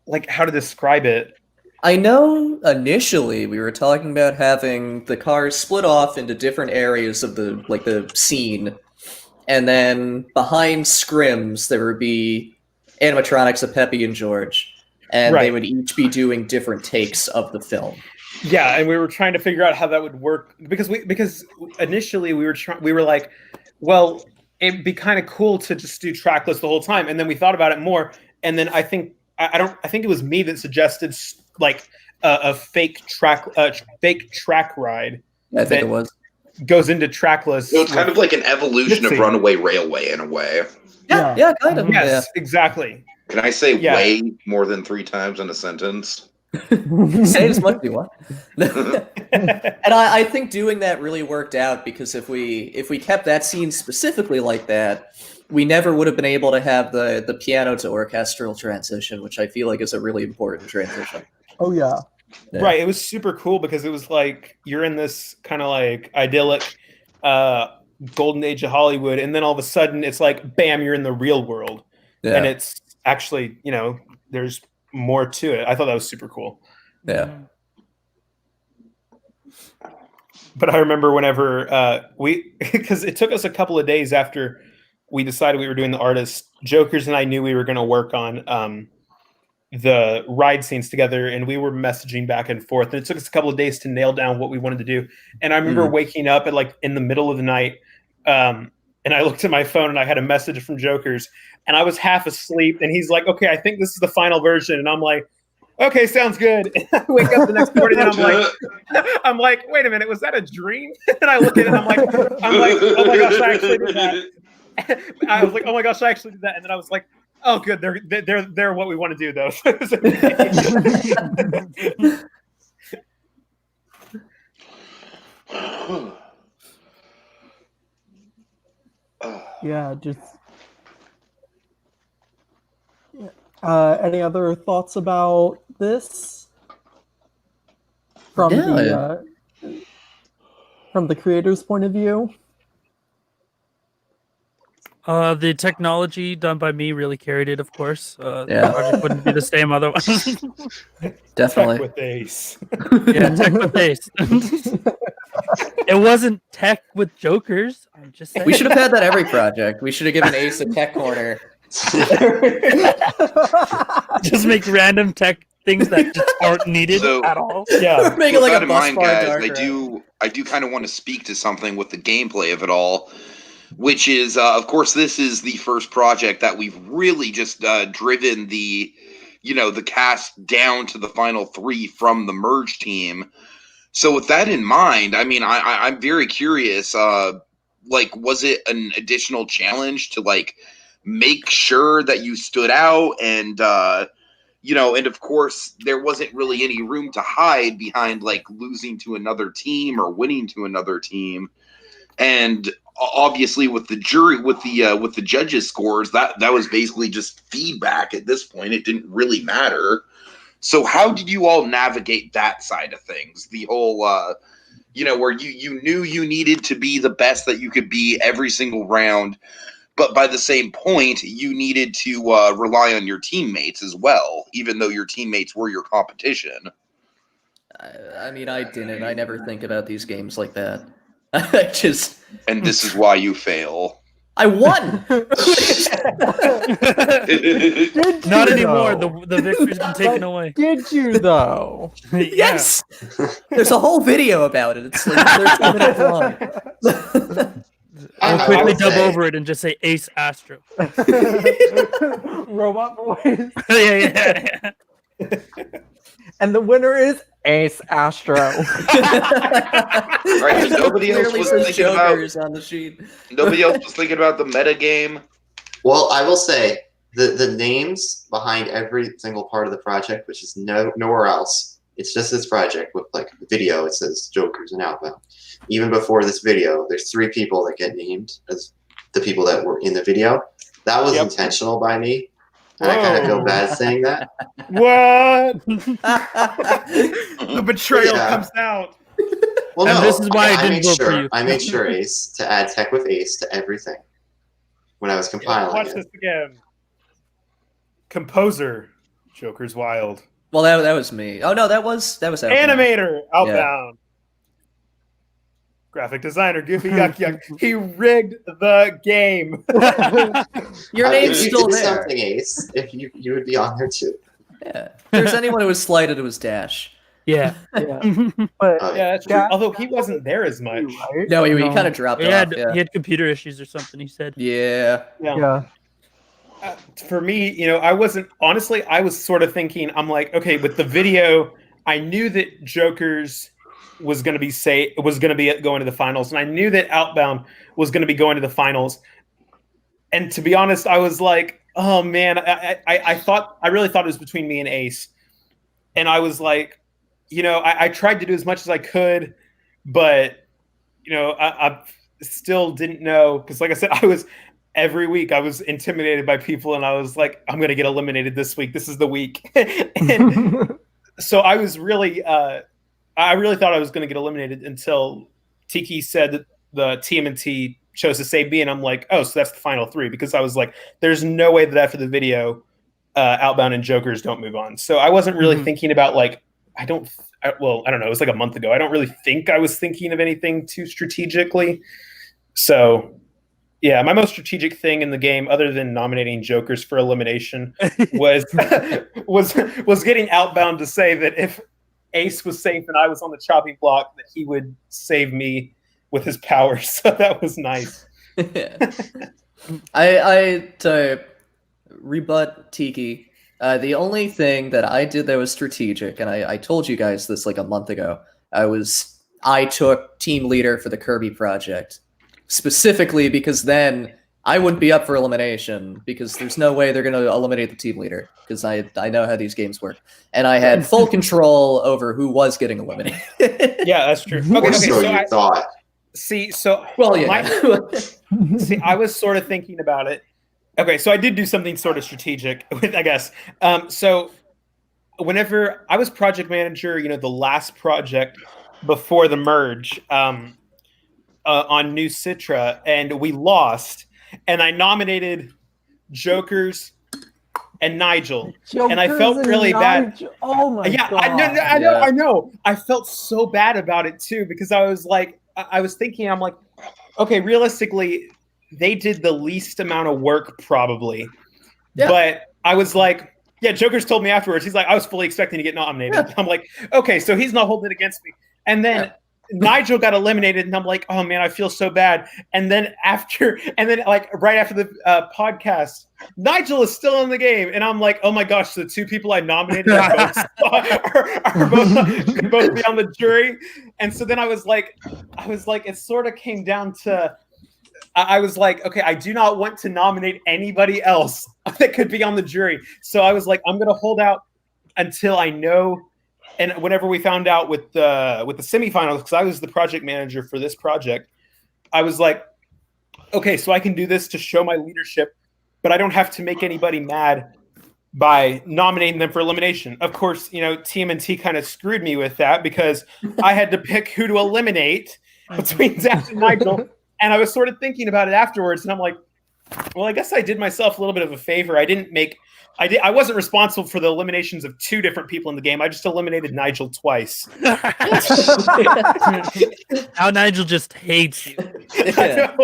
Like how to describe it. I know initially we were talking about having the cars split off into different areas of the scene, and then behind scrims there would be animatronics of Peppy and George, and they would each be doing different takes of the film. Yeah, and we were trying to figure out how that would work because initially we were like, well, it'd be kind of cool to just do trackless the whole time, and then we thought about it more, and then I think it was me that suggested like a fake track ride. I think it was. Goes into trackless. So it's kind of like an evolution of Runaway Railway in a way. Yeah, kind of. Yes, exactly. Can I say way more than 3 times in a sentence? Say it as much as you want. And I think doing that really worked out because if we kept that scene specifically like that, we never would have been able to have the piano to orchestral transition, which I feel like is a really important transition. Oh yeah. Right, it was super cool because it was like you're in this kind of like idyllic golden age of Hollywood, and then all of a sudden it's like bam, you're in the real world. Yeah. And it's actually, there's more to it. I thought that was super cool. Yeah. But I remember whenever because it took us a couple of days after we decided we were doing the artist, Jokers and I knew we were going to work on the ride scenes together, and we were messaging back and forth, and it took us a couple of days to nail down what we wanted to do. And I remember waking up at like in the middle of the night, and I looked at my phone and I had a message from Jokers, and I was half asleep, and he's like, okay, I think this is the final version. And I'm like, okay, sounds good. And I wake up the next morning and I'm like, wait a minute, was that a dream? And I look at it and I'm like, oh my gosh, I actually did that. I was like, oh my gosh, I actually did that. And then I was like, oh, good. They're what we want to do, though. Yeah, just. Any other thoughts about this from the creator's point of view? The technology done by me really carried it, of course. The project wouldn't be the same otherwise. Definitely. Tech with Ace. Yeah, tech with Ace. It wasn't tech with Jokers. I'm just saying. We should have had that every project. We should have given Ace a tech corner. Just make random tech things that just aren't needed at all. Yeah. Make it like a bus mind, guys, I do kind of want to speak to something with the gameplay of it all, which is, of course, this is the first project that we've really just driven the cast down to the final 3 from the merge team. So with that in mind, I mean, I'm very curious. Was it an additional challenge to make sure that you stood out, and and of course there wasn't really any room to hide behind losing to another team or winning to another team, and obviously with the jury, with the judges' scores, that was basically just feedback at this point. It didn't really matter. So how did you all navigate that side of things? The whole where you knew you needed to be the best that you could be every single round, but by the same point, you needed to rely on your teammates as well, even though your teammates were your competition. I mean, I didn't. I never think about these games like that. I just... And this is why you fail. I won! Not anymore. The victory's been taken away. Did you, though? Yes! There's a whole video about it. It's 13 minutes long. I'll quickly dub over it and just say Ace Astro. Robot voice. Yeah. And the winner is Ace Astro. Right, nobody else was thinking about on the sheet. Nobody else was thinking about the meta game. Well, I will say the names behind every single part of the project, which is nowhere else. It's just this project with the video. It says Jokers and Outbound. Even before this video, there's 3 people that get named as the people that were in the video. That was intentional by me. And I kind of feel bad saying that. What? The betrayal comes out. Well, and no, this is why I didn't vote for you. I made sure Ace to add tech with Ace to everything when I was compiling. Watch this again. Composer, Joker's Wild. Well, that was me. Oh no, that was Outbound. Animator, Outbound. Graphic designer, Goofy Yuck Yuck. He rigged the game. Your name's still did there. Something, Ace. If you would be on there too. Yeah. If there's anyone who was slighted, it was Dash. Yeah. Yeah. But Yeah, that's true. Jack- Although he wasn't there as much. right? No, he No. kind of dropped he off. had Yeah. he had computer issues or something. He said. Yeah. Yeah. For me, I wasn't honestly. I was sort of thinking. I'm like, okay, with the video, I knew that Joker's was going to be going to the finals, and I knew that Outbound was going to be going to the finals. And to be honest, I was like, oh man, I really thought it was between me and Ace, and I was like, I tried to do as much as I could, but I still didn't know because, like I said, every week I was intimidated by people, and I was like, I'm gonna get eliminated this week. This is the week, and so I was really, I really thought I was gonna get eliminated until Tiki said that the TMNT chose to save me, and I'm like, oh, so that's the final 3 because I was like, there's no way that after the video, Outbound and Jokers don't move on. So I wasn't really thinking about like, I don't know. It was like a month ago. I don't really think I was thinking of anything too strategically. So. Yeah, my most strategic thing in the game, other than nominating Jokers for elimination, was getting Outbound to say that if Ace was safe and I was on the chopping block, that he would save me with his powers. So that was nice. I to rebut Tiki. The only thing that I did that was strategic, and I told you guys this like a month ago. I took team leader for the Kirby project. Specifically because then I wouldn't be up for elimination because there's no way they're going to eliminate the team leader because I know how these games work. And I had full control over who was getting eliminated. Yeah, that's true. Okay, so you thought. See, so... Well, yeah. See, I was sort of thinking about it. Okay, so I did do something sort of strategic, I guess. So whenever I was project manager, the last project before the merge... on New Citra, and we lost, and I nominated Jokers and Nigel, and I felt really bad. Oh my god! I know. I felt so bad about it too because I was like, I'm like, okay, realistically, they did the least amount of work probably, but I was like, yeah. Jokers told me afterwards. He's like, I was fully expecting to get nominated. Yeah. I'm like, okay, so he's not holding it against me, and then. Yeah. Nigel got eliminated, and I'm like, oh man, I feel so bad. And then like right after the podcast, Nigel is still in the game, and I'm like, oh my gosh, the 2 people I nominated are both could both be on the jury. And so then I was like, it sort of came down to, I was like, okay, I do not want to nominate anybody else that could be on the jury. So I was like, I'm gonna hold out until I know. And whenever we found out with the semifinals, because I was the project manager for this project, I was like, okay, so I can do this to show my leadership, but I don't have to make anybody mad by nominating them for elimination. Of course, TMNT kind of screwed me with that because I had to pick who to eliminate between Zach and Nigel. And I was sort of thinking about it afterwards, and I'm like, well, I guess I did myself a little bit of a favor. I wasn't responsible for the eliminations of 2 different people in the game. I just eliminated Nigel twice. Now Nigel just hates you. Yeah.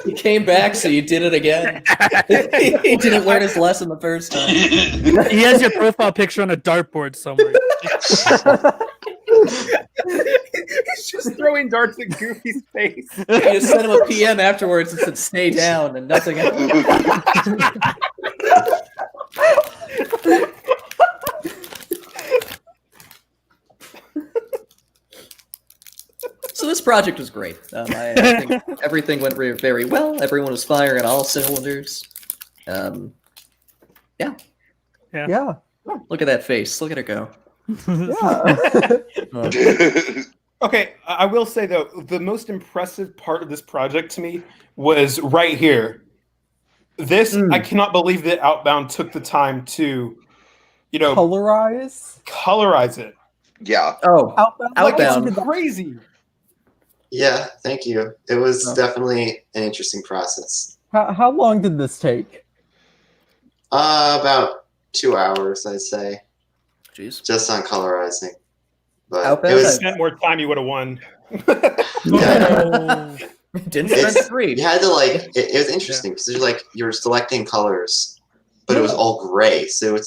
He came back, so you did it again. He didn't learn his lesson the first time. He has your profile picture on a dartboard somewhere. He's just throwing darts at Goofy's face. You sent him a PM afterwards and said, stay down, and nothing happened. So this project was great. I think everything went very well. Everyone was firing on all cylinders. Yeah. Look at that face. Look at her go. Okay, I will say though, the most impressive part of this project to me was right here. I cannot believe that Outbound took the time to, colorize it. Yeah. Oh, Outbound. It's crazy. Yeah, thank you. It was definitely an interesting process. How long did this take? About 2 hours, I'd say. Jeez. Just on colorizing. But Outbound? it was Spent more time, you would have won. Didn't spend 3. You had to it was interesting because you were selecting colors, but it was all gray. So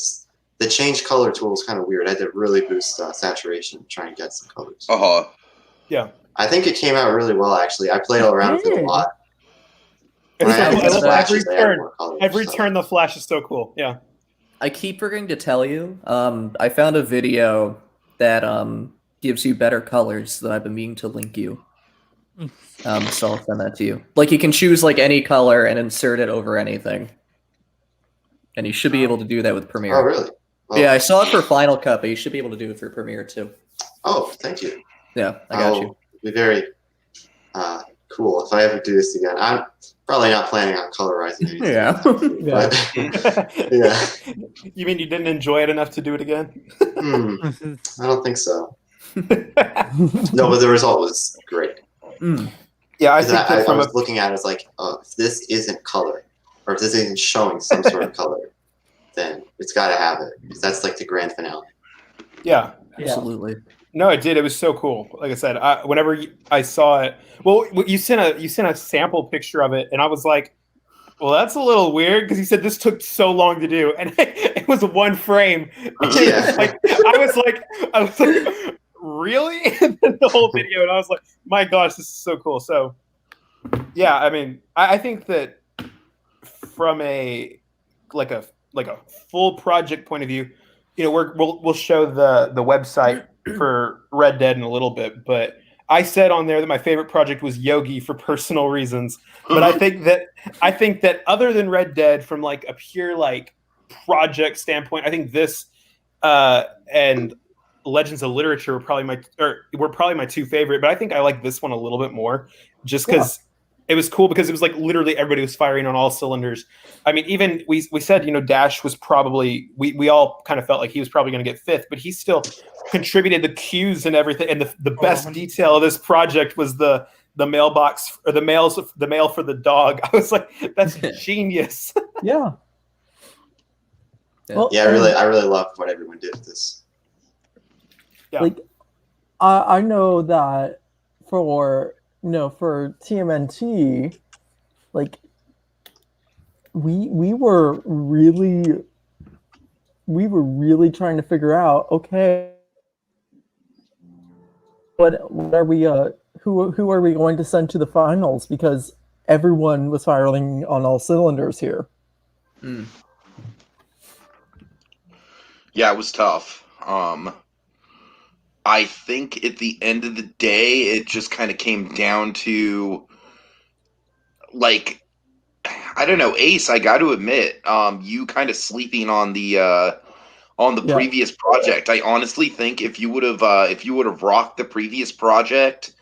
the change color tool is kind of weird. I had to really boost saturation to try and get some colors. Yeah. I think it came out really well, actually. I played around with it a lot. When I I added love flashes, every they added turn. more colors. Every so. turn, the flash is so cool. Yeah. I keep forgetting to tell you. I found a video that gives you better colors that I've been meaning to link you. So I'll send that to you. Like you can choose like any color and insert it over anything, and you should be able to do that with Premiere. Oh, really? Oh. Yeah, I saw it for Final Cut, but you should be able to do it for Premiere too. Oh, thank you. Yeah, I got you. Be very cool if I ever do this again. I'm probably not planning on colorizing anything. Yeah. But, yeah. You mean you didn't enjoy it enough to do it again? I don't think so. No, but the result was great. Yeah, I think I was looking at it as like, if this isn't color, or if this isn't showing some sort of color, then it's got to have it, because that's like the grand finale. Yeah. Absolutely. No, it did. It was so cool. Like I said, whenever I saw it, well, you sent a sample picture of it, and I was like, well, that's a little weird, because he said this took so long to do, and it was one frame. Yeah. I was like, really? And then the whole video, and I was like, my gosh, this is so cool. So, yeah, I mean, I think that from a full project point of view, we'll show the website for Red Dead in a little bit, but I said on there that my favorite project was Yogi for personal reasons. But I think that other than Red Dead, from like a pure like project standpoint, I think this and Legends of Literature were probably my two favorite. But I think I like this one a little bit more, just because it was cool, because it was like literally everybody was firing on all cylinders. I mean, even we said, Dash was probably, we all kind of felt like he was probably going to get fifth, but he still contributed the cues and everything. And the best detail of this project was the mailbox, or the mail for the dog. I was like, that's genius. Yeah. Well, I really loved what everyone did with this. Yeah. Like, I know that for TMNT, like we were really trying to figure out, okay, what are we who are we going to send to the finals, because everyone was firing on all cylinders here. Yeah, it was tough. I think at the end of the day, it just kind of came down to, like, I don't know, Ace, I got to admit, you kind of sleeping on the previous project. I honestly think if you would have rocked the previous project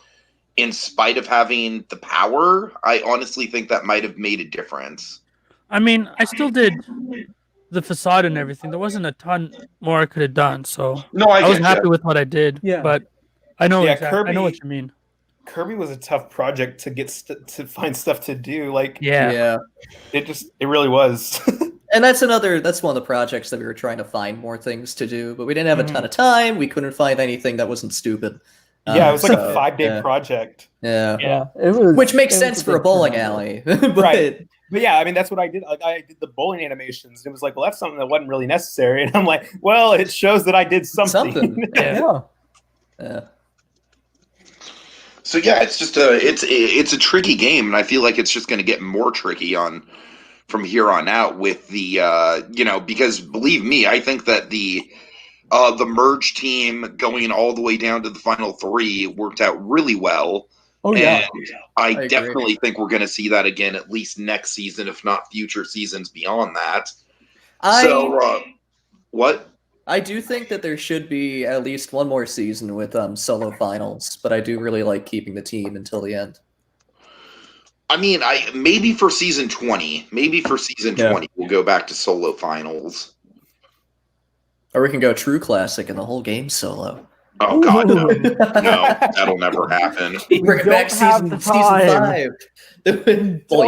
in spite of having the power, I honestly think that might have made a difference. I mean, I still did the facade and everything. There wasn't a ton more I could have done, so No, I was happy with what I did. Yeah. But I know Kirby, I know what you mean. Kirby was a tough project to get to find stuff to do. Like, Yeah. It really was. And that's one of the projects that we were trying to find more things to do, but we didn't have a ton of time. We couldn't find anything that wasn't stupid. Yeah, it was like a 5-day project. Yeah. It was, which makes sense for a bowling alley. But, right. But yeah, I mean, that's what I did. Like, I did the bowling animations. And it was like, well, that's something that wasn't really necessary. And I'm like, well, it shows that I did something. Yeah. So yeah, it's just it's a tricky game, and I feel like it's just going to get more tricky from here on out with the because believe me, I think that the merge team going all the way down to the final 3 worked out really well. Oh yeah. And I definitely think we're going to see that again, at least next season, if not future seasons beyond that. What? I do think that there should be at least one more season with solo finals, but I do really like keeping the team until the end. I mean, maybe for season 20. Maybe for season 20 we'll go back to solo finals. Or we can go true classic and the whole game solo. Oh god, no. No, that'll never happen. Bring it back season 5. Don't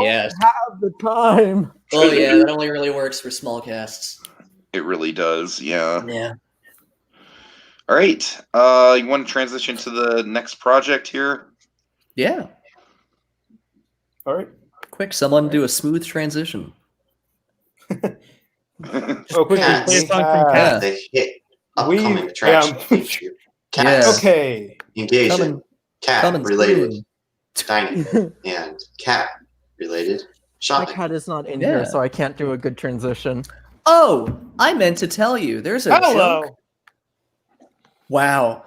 have the time. Oh yeah, that only really works for small casts. It really does, yeah. Yeah. All right. You want to transition to the next project here? Yeah. All right. Quick, someone do a smooth transition. Quickly, Cats. play a song from Cat. The hit upcoming attraction feature. Cats. Okay. Engaging. Cat related soon. dining and cat related My shopping. cat is not in Yeah. here, so I can't do a good transition. Oh, I meant to tell you. There's a joke. Hello. Wow.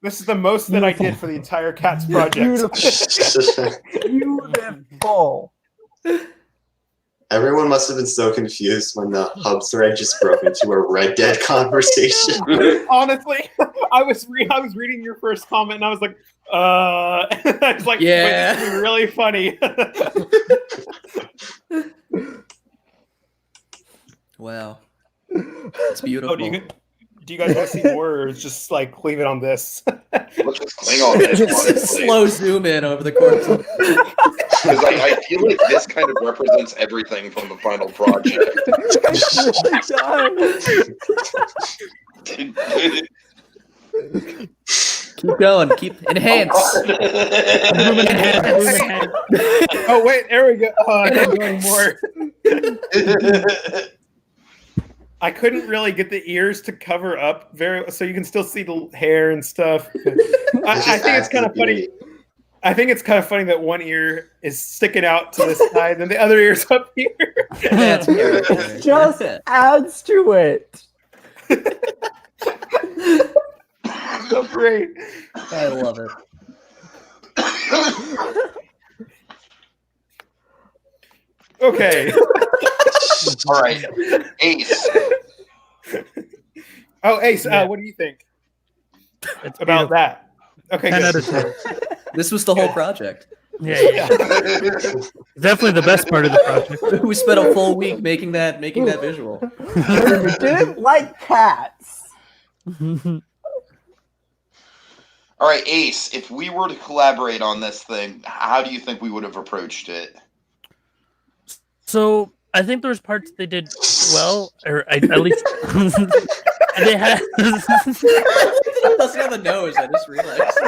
This is the most that I did for the entire Cats project. Beautiful. Everyone must have been so confused when the hub thread just broke into a Red Dead conversation. Honestly, I was reading your first comment and I was like, I was like, Yeah. this is really funny. Wow. It's beautiful. Do you guys want to see more, or just like leave it on this? Let's just cling on this. Just a honestly. slow zoom in over the course of Because I feel like this kind of represents everything from the final project. Keep going. Keep enhance. Oh wait, there we go. Oh, I'm doing more. I couldn't really get the ears to cover up so you can still see the hair and stuff. I think it's kind of funny. I think it's kind of funny that one ear is sticking out to this side and the other ear's up here. That's It just adds to it. So great. I love it. Okay. All right, Ace. Oh, Ace, Yeah. what do you think It's about that? Okay, 10 good. out of 10. This was the whole project. Yeah. Definitely the best part of the project. We spent a full week making that visual. You didn't like cats. All right, Ace. If we were to collaborate on this thing, how do you think we would have approached it? So I think there was parts they did well, or at least they had. It doesn't have a nose. I just realized.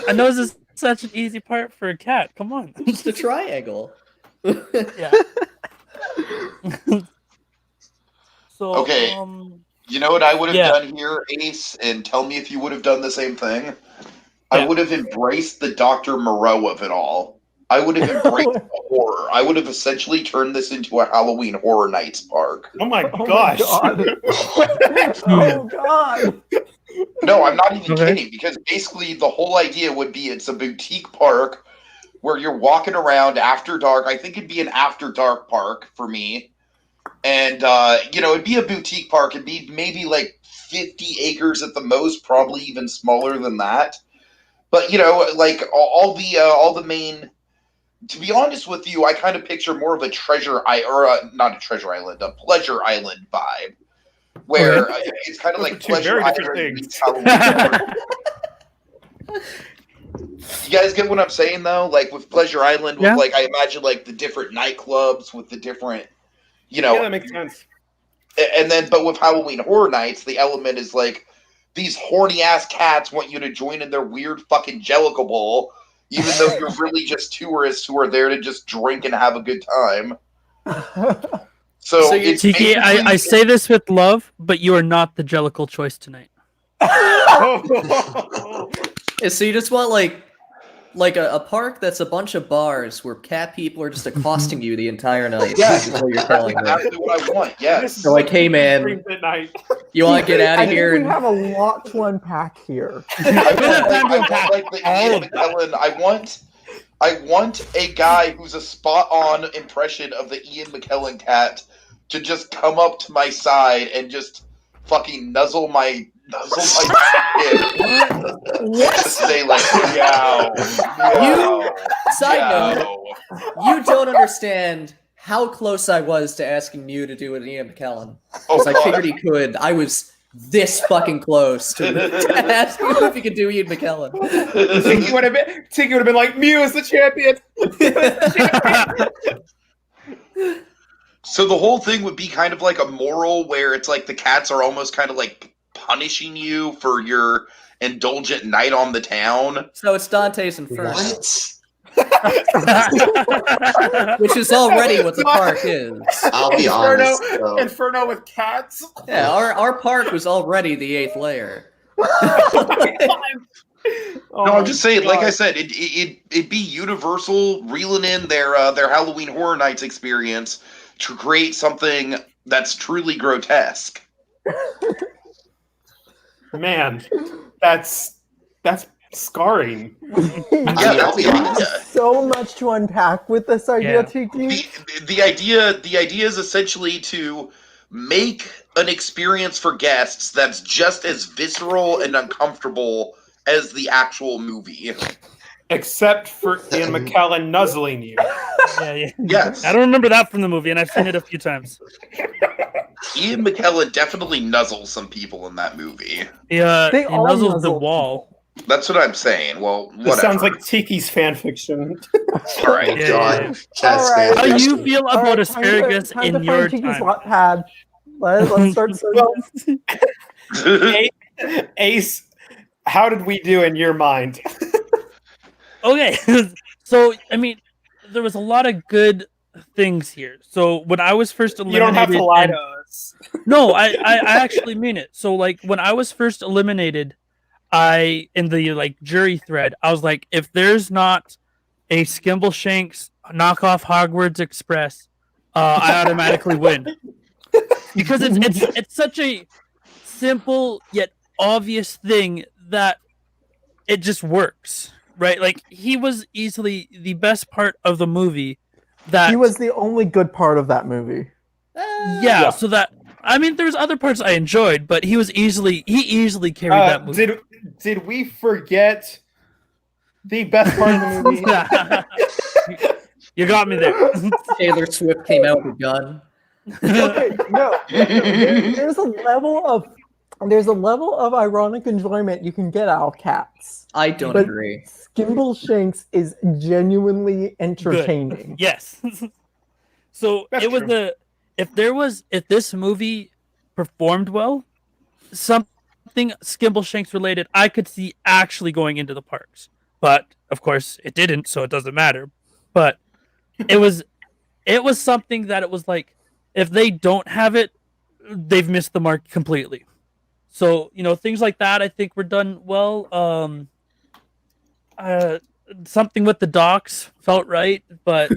A nose is such an easy part for a cat. Come on. It's the triangle. Yeah. So Okay. You know what I would have Yeah. done here, Ace? And tell me if you would have done the same thing. I would have embraced the Dr. Moreau of it all. I would have embraced the horror. I would have essentially turned this into a Halloween Horror Nights park. Oh my Oh gosh. my god. Oh god. No, I'm not even Okay. kidding, because basically the whole idea would be it's a boutique park where you're walking around after dark. I think it'd be an after dark park for me. And, it'd be a boutique park. It'd be maybe like 50 acres at the most, probably even smaller than that. But, like all the main... To be honest with you, I kind of picture more of a not a treasure island, a pleasure island vibe. Where it's kind of Those like are two Pleasure very different Island things. meets Halloween. You guys get what I'm saying, though? Like, with Pleasure Island, with, Yeah. like, I imagine, like, the different nightclubs with the different, Yeah, that makes sense. and then, but with Halloween Horror Nights, the element is, like, these horny-ass cats want you to join in their weird fucking Jellicle Bowl, even though you're really just tourists who are there to just drink and have a good time. So it's Tiki, I basically- say this with love, but you are not the Jellicle choice tonight. Yeah, so you just want like a park that's a bunch of bars where cat people are just accosting you the entire night. Yes, Is what you're that's telling me. exactly what I want. Yes. So like, hey man, Dreams at night. you want to get out I of think here? we And have a lot to unpack here. I want the Ian McKellen. I want a guy who's a spot-on impression of the Ian McKellen cat to just come up to my side and just fucking nuzzle my skin. Just say like, meow, meow, Side meow. you don't understand how close I was to asking Mew to do an Ian McKellen. Oh, Because I God. figured he could. I was this fucking close to ask him if he could do Ian McKellen. Tiki would have been like, Mew is the champion. So the whole thing would be kind of like a moral where it's like the cats are almost kind of like punishing you for your indulgent night on the town. So it's Dante's Inferno. What? Which is already what the park is. I'll be honest. Though. Inferno with cats. Yeah, our park was already the 8th layer. No, I'm just saying. Like I said, it'd be Universal reeling in their Halloween Horror Nights experience to create something that's truly grotesque. Man, that's scarring. Yeah, I'll be honest. So much to unpack with this idea, Yeah. TT. The idea is essentially to make an experience for guests that's just as visceral and uncomfortable as the actual movie. Except for Ian McKellen nuzzling you. Yeah. Yes. I don't remember that from the movie, and I've seen it a few times. Ian McKellen definitely nuzzles some people in that movie. He They all nuzzles the nuzzle. wall. That's what I'm saying. Well, whatever. This sounds like Tiki's fan fiction. All right. Yeah, God, yeah. Cat's All right. How fan you fiction. feel All about right, asparagus time in to your find Tiki's time? Wattpad. Let's start searching. Ace, how did we do in your mind? Okay, so I mean, there was a lot of good things here. So when I was first You eliminated, don't have to lie and- to us. No, I actually mean it. So like when I was first eliminated, I in the like jury thread, I was like, if there's not a Skimbleshanks knockoff Hogwarts Express, I automatically win. Because it's such a simple yet obvious thing that it just works. Right? Like he was easily the best part of the movie. That He was the only good part of that movie. yeah, so that I mean, there's other parts I enjoyed, but he easily carried that movie. Did we forget the best part of the movie? You got me there. Taylor Swift came out with a gun. Okay, no. There's a level of ironic enjoyment you can get out of Cats. I don't But- agree. Skimbleshanks is genuinely entertaining. Yes. So That's it was true. if this movie performed well, something Skimbleshanks related, I could see actually going into the parks. But of course it didn't, so it doesn't matter. But it was something that it was like, if they don't have it, they've missed the mark completely. So, things like that I think were done well. Something with the docks felt right, but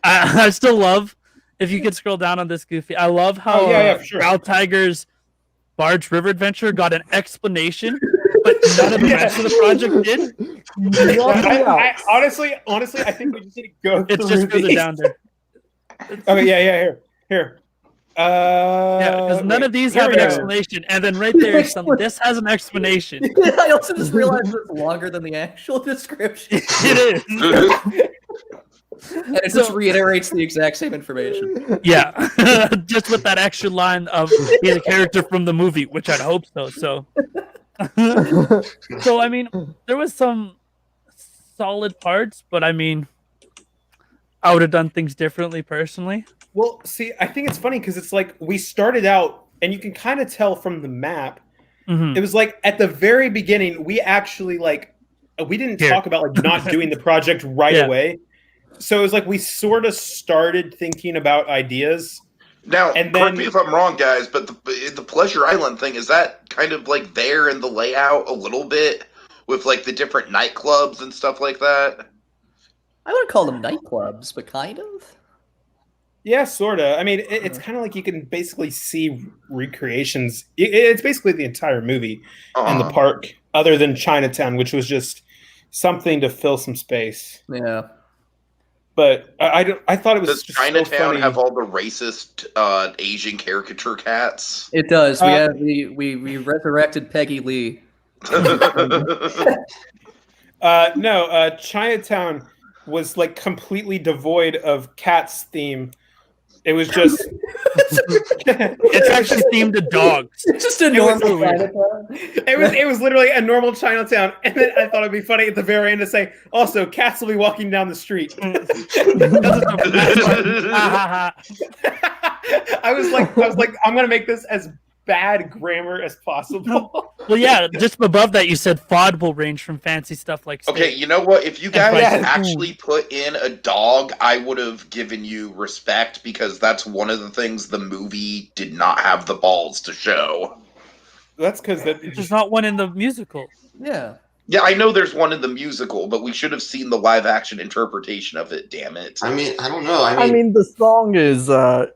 I still love, if you could scroll down on this, Goofy, I love how yeah, for sure. Brow Tiger's Barge River Adventure got an explanation, but none of the rest of the project did. I honestly, I think we just need to go It's through just further these. down there. Okay, here. Yeah, because none of these have an explanation, and then right there, this has an explanation. I also just realized it's longer than the actual description. It is. And it just reiterates the exact same information. Yeah, just with that extra line of he's a character from the movie, which I'd hope so. So I mean, there was some solid parts, but I mean, I would have done things differently personally. Well, see, I think it's funny because it's like we started out, and you can kind of tell from the map. Mhm. It was like at the very beginning, we actually we didn't Here. talk about not doing the project right Yeah. away. So it was like we sort of started thinking about ideas. Now, And correct then- me if I'm wrong, guys, but the Pleasure Island thing, is that kind of like there in the layout a little bit with like the different nightclubs and stuff like that? I wouldn't call them nightclubs, but kind of. Yeah, sort of. I mean, it's kind of like you can basically see recreations. It's basically the entire movie in the park, other than Chinatown, which was just something to fill some space. Yeah. But I thought it was Does just so Chinatown funny. have all the racist Asian caricature cats? It does. We resurrected Peggy Lee. No, Chinatown was like completely devoid of Cat's theme. It was just It's actually themed to dogs. Just a was normal so weird. Chinatown. it was literally a normal Chinatown, and then I thought it'd be funny at the very end to say, also cats will be walking down the street. I was like, I'm gonna make this as bad grammar as possible. Well, yeah, just above that, you said FOD will range from fancy stuff like Okay, steak. you know what? If you guys Yes. actually put in a dog, I would have given you respect because that's one of the things the movie did not have the balls to show. That's because There's not one in the musical. Yeah. Yeah, I know there's one in the musical, but we should have seen the live action interpretation of it, damn it. I mean, I don't know. I mean, the song is not.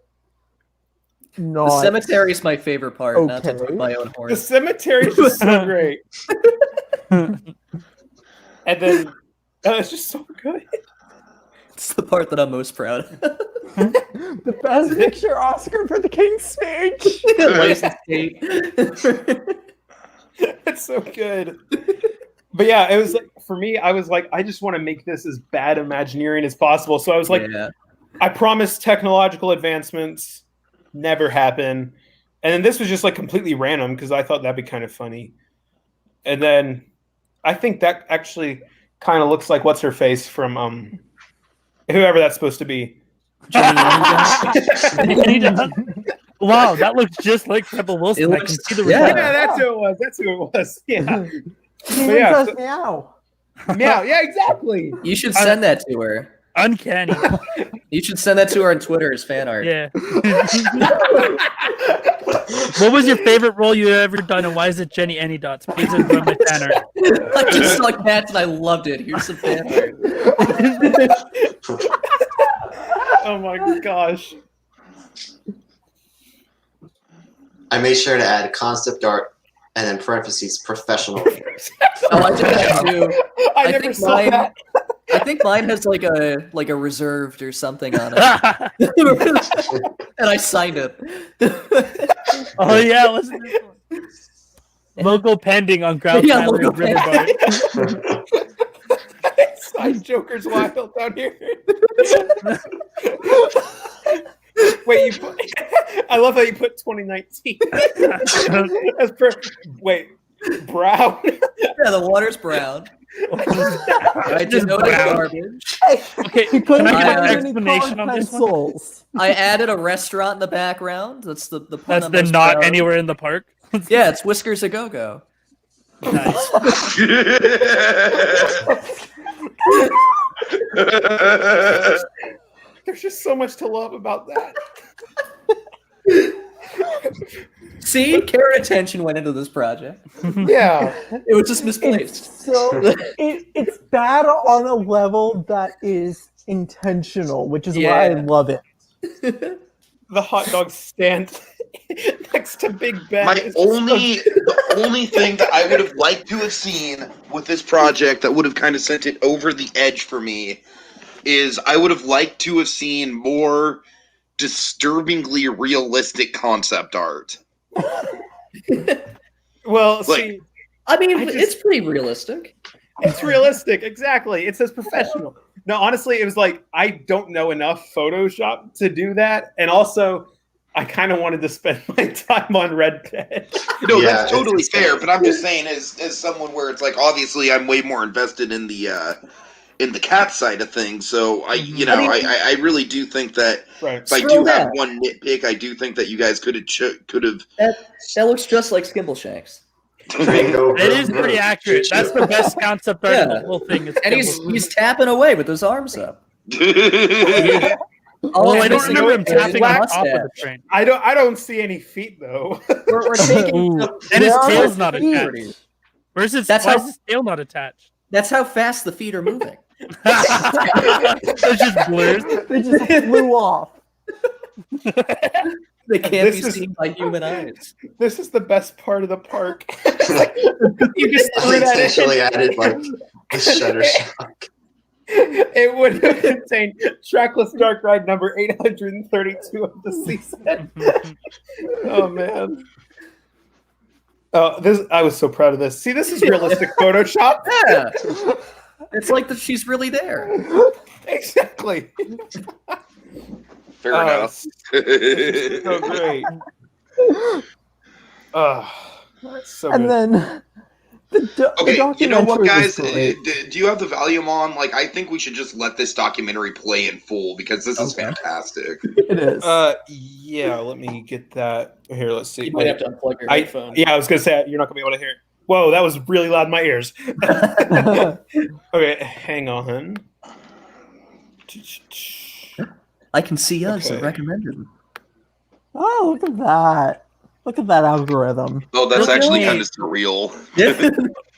The cemetery is my favorite part. Not to Okay. toot my own horn. the cemetery is just so great. And then it's just so good. It's the part that I'm most proud of. The Best Picture Oscar for The King's Speech. License Gate. It's so good. But yeah, it was like, for me, I was like, I just want to make this as bad Imagineering as possible. So I was like, Yeah. I promised technological advancements, never happen. And then this was just like completely random because I thought that'd be kind of funny. And then I think that actually kind of looks like what's her face from whoever that's supposed to be. Wow, that looks just like Rebel Wilson. I can see the yeah. resemblance. Yeah, that's who it was. That's who it was. Yeah. He But yeah, says so- meow. Meow. Yeah, exactly. You should send that to her. Uncanny. You should send that to her on Twitter as fan art. Yeah. What was your favorite role you ever done, and why is it Jenny Anydots? Please run my fan art. I just saw cats and I loved it. Here's some fan art. Oh my gosh. I made sure to add concept art and then parentheses professional. Oh, I did that too. I I never think saw mine- that. I think mine has like a reserved or something on it. And I signed it. Oh yeah, what's this one? Logo pending on Ground Yeah, Island logo Riverboat. Side Joker's wild down here. Wait, you put, I love how you put 2019. That's wait, brown. Yeah, the water's brown. I Just didn't know it was brown. garbage. Okay, He can couldn't I get find an any explanation colored on this one? pencils. I added a restaurant in the background. That's the pun That's I'm the most not proud of. anywhere in the park. Yeah, it's Whiskers a Go Go. Nice. There's just so much to love about that. See, care and attention went into this project. Yeah. It was just misplaced. So it's bad on a level that is intentional, which is why I Yeah. love it. The hot dog stand next to Big Ben. My is so the only thing that I would have liked to have seen with this project that would have kind of sent it over the edge for me is I would have liked to have seen more disturbingly realistic concept art. Well, Like- see, I mean, I just- it's pretty realistic. it's realistic. Exactly. It says professional. No, honestly, it was like I don't know enough Photoshop to do that, and also I kind of wanted to spend my time on Red Dead. No, Yeah, that's totally it's- fair, but I'm just saying as someone where it's like obviously I'm way more invested in the cat side of things, so I I really do think that Right. if I Scroll do have down. one nitpick, I do think that you guys could have That looks just like Skimbleshanks. It is pretty accurate. That's the best concept art of the whole thing. Is And he's tapping away with his arms up. Oh, I don't missing remember him is his tapping on top of the mustache. train. I don't see any feet though. We're taking. Ooh. And his There are tail's not feet. attached. Where's his? That's Why how- is his tail not attached? That's how fast the feet are moving. It's just blurs. They just flew off. They can't This be is- seen by human eyes. This is the best part of the park. You just I threw that in. intentionally added like a Shutterstock. It would have contained trackless dark ride number 832 of the season. Oh man. Oh, this I was so proud of this. See, this is realistic Photoshop. Yeah. It's like that she's really there. Exactly. Fair Oh, enough. So great. So And good. then Okay, you know what, documentary was guys? great. Do you have the volume on? Like, I think we should just let this documentary play in full because this is fantastic. It is. Yeah, let me get that. Here, let's see. You might have to unplug your headphone. Yeah, I was gonna say you're not gonna be able to hear it. Whoa, that was really loud in my ears. Okay, hang on. I can see us Okay. and recommended. Oh, look at that. Look at that algorithm. Oh, that's Look at actually me. kind of surreal.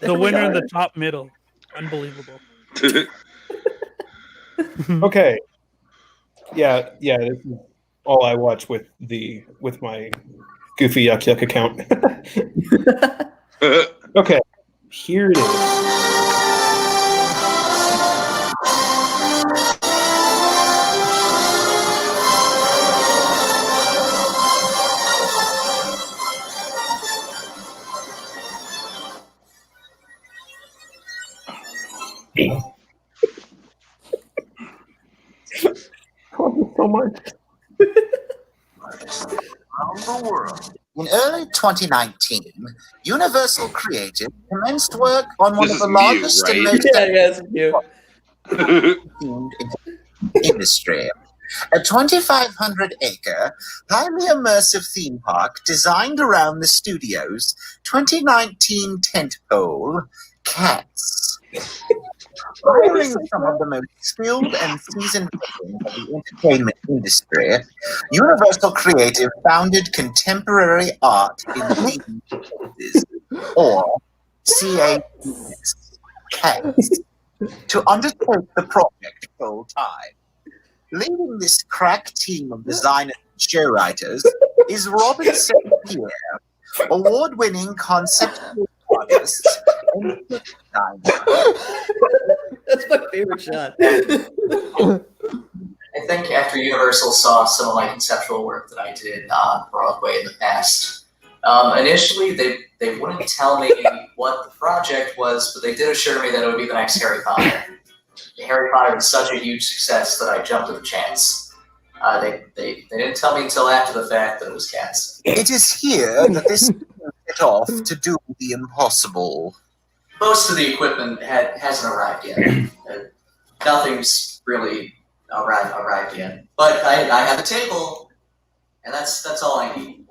The winner in the top middle. Unbelievable. Okay. Yeah, this is all I watch with my goofy yuck yuck account. Okay, here it is. Thank you so much. Around the world. In early 2019, Universal Creative commenced work on one This of the is largest Mew, and right? most Yes, you. industry. A 2,500-acre, highly immersive theme park designed around the studio's 2019 tentpole, Cats. Hiring some of the most skilled and seasoned veterans of the entertainment industry, Universal Creative founded Contemporary Art in Leading Places, or CAPS, CAPS, to undertake the project full time. Leading this crack team of designers and show writers is Robin St. Pierre, award-winning conceptual artist and designer. That's my favorite shot. I think after Universal saw some of my conceptual work that I did on Broadway in the past, initially they wouldn't tell me what the project was, but they did assure me that it would be the next Harry Potter. Harry Potter was such a huge success that I jumped at the chance. They didn't tell me until after the fact that it was Cats. It is here that this set off to do the impossible. Most of the equipment hasn't arrived yet. Nothing's really arrived yet. But I have a table, and that's all I need.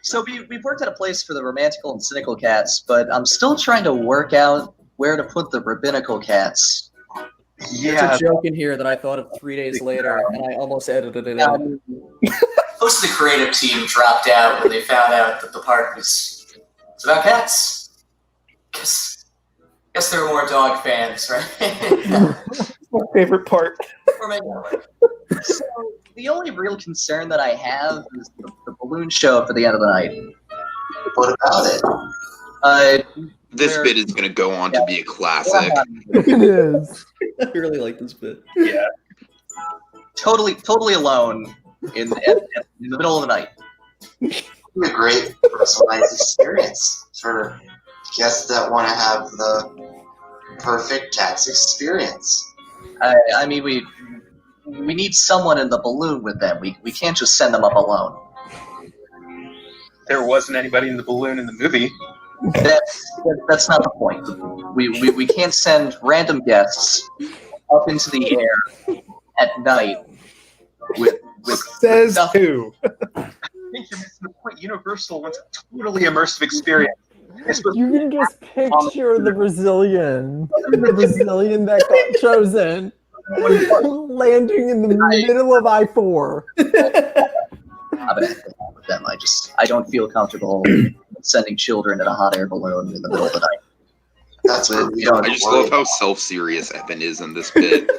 So we've worked at a place for the romantical and cynical cats, but I'm still trying to work out where to put the rabbinical cats. There's a joke in here that I thought of 3 days later, and I almost edited it out. Most of the creative team dropped out when they found out that the part was about cats. Guess there were more dog fans, right? My favorite part. Or maybe not. So the only real concern that I have is the balloon show for the end of the night. What about it? This bit is going to go on to be a classic. It is. I really like this bit. Yeah. Totally alone in the middle of the night. It'd be a great personalized experience for guests that want to have the perfect Cats experience. I mean, we need someone in the balloon with them. We can't just send them up alone. There wasn't anybody in the balloon in the movie. That's not the point. We can't send random guests up into the air at night with Says nothing. who? I think you're missing the point. Universal wants a totally immersive experience. You can just picture the Brazilian that got chosen, landing in the middle of I-4. I'm gonna have to go with them. I don't feel comfortable sending children in a hot air balloon in the middle of the night. That's what we don't I just worry love how self-serious Evan is in this bit.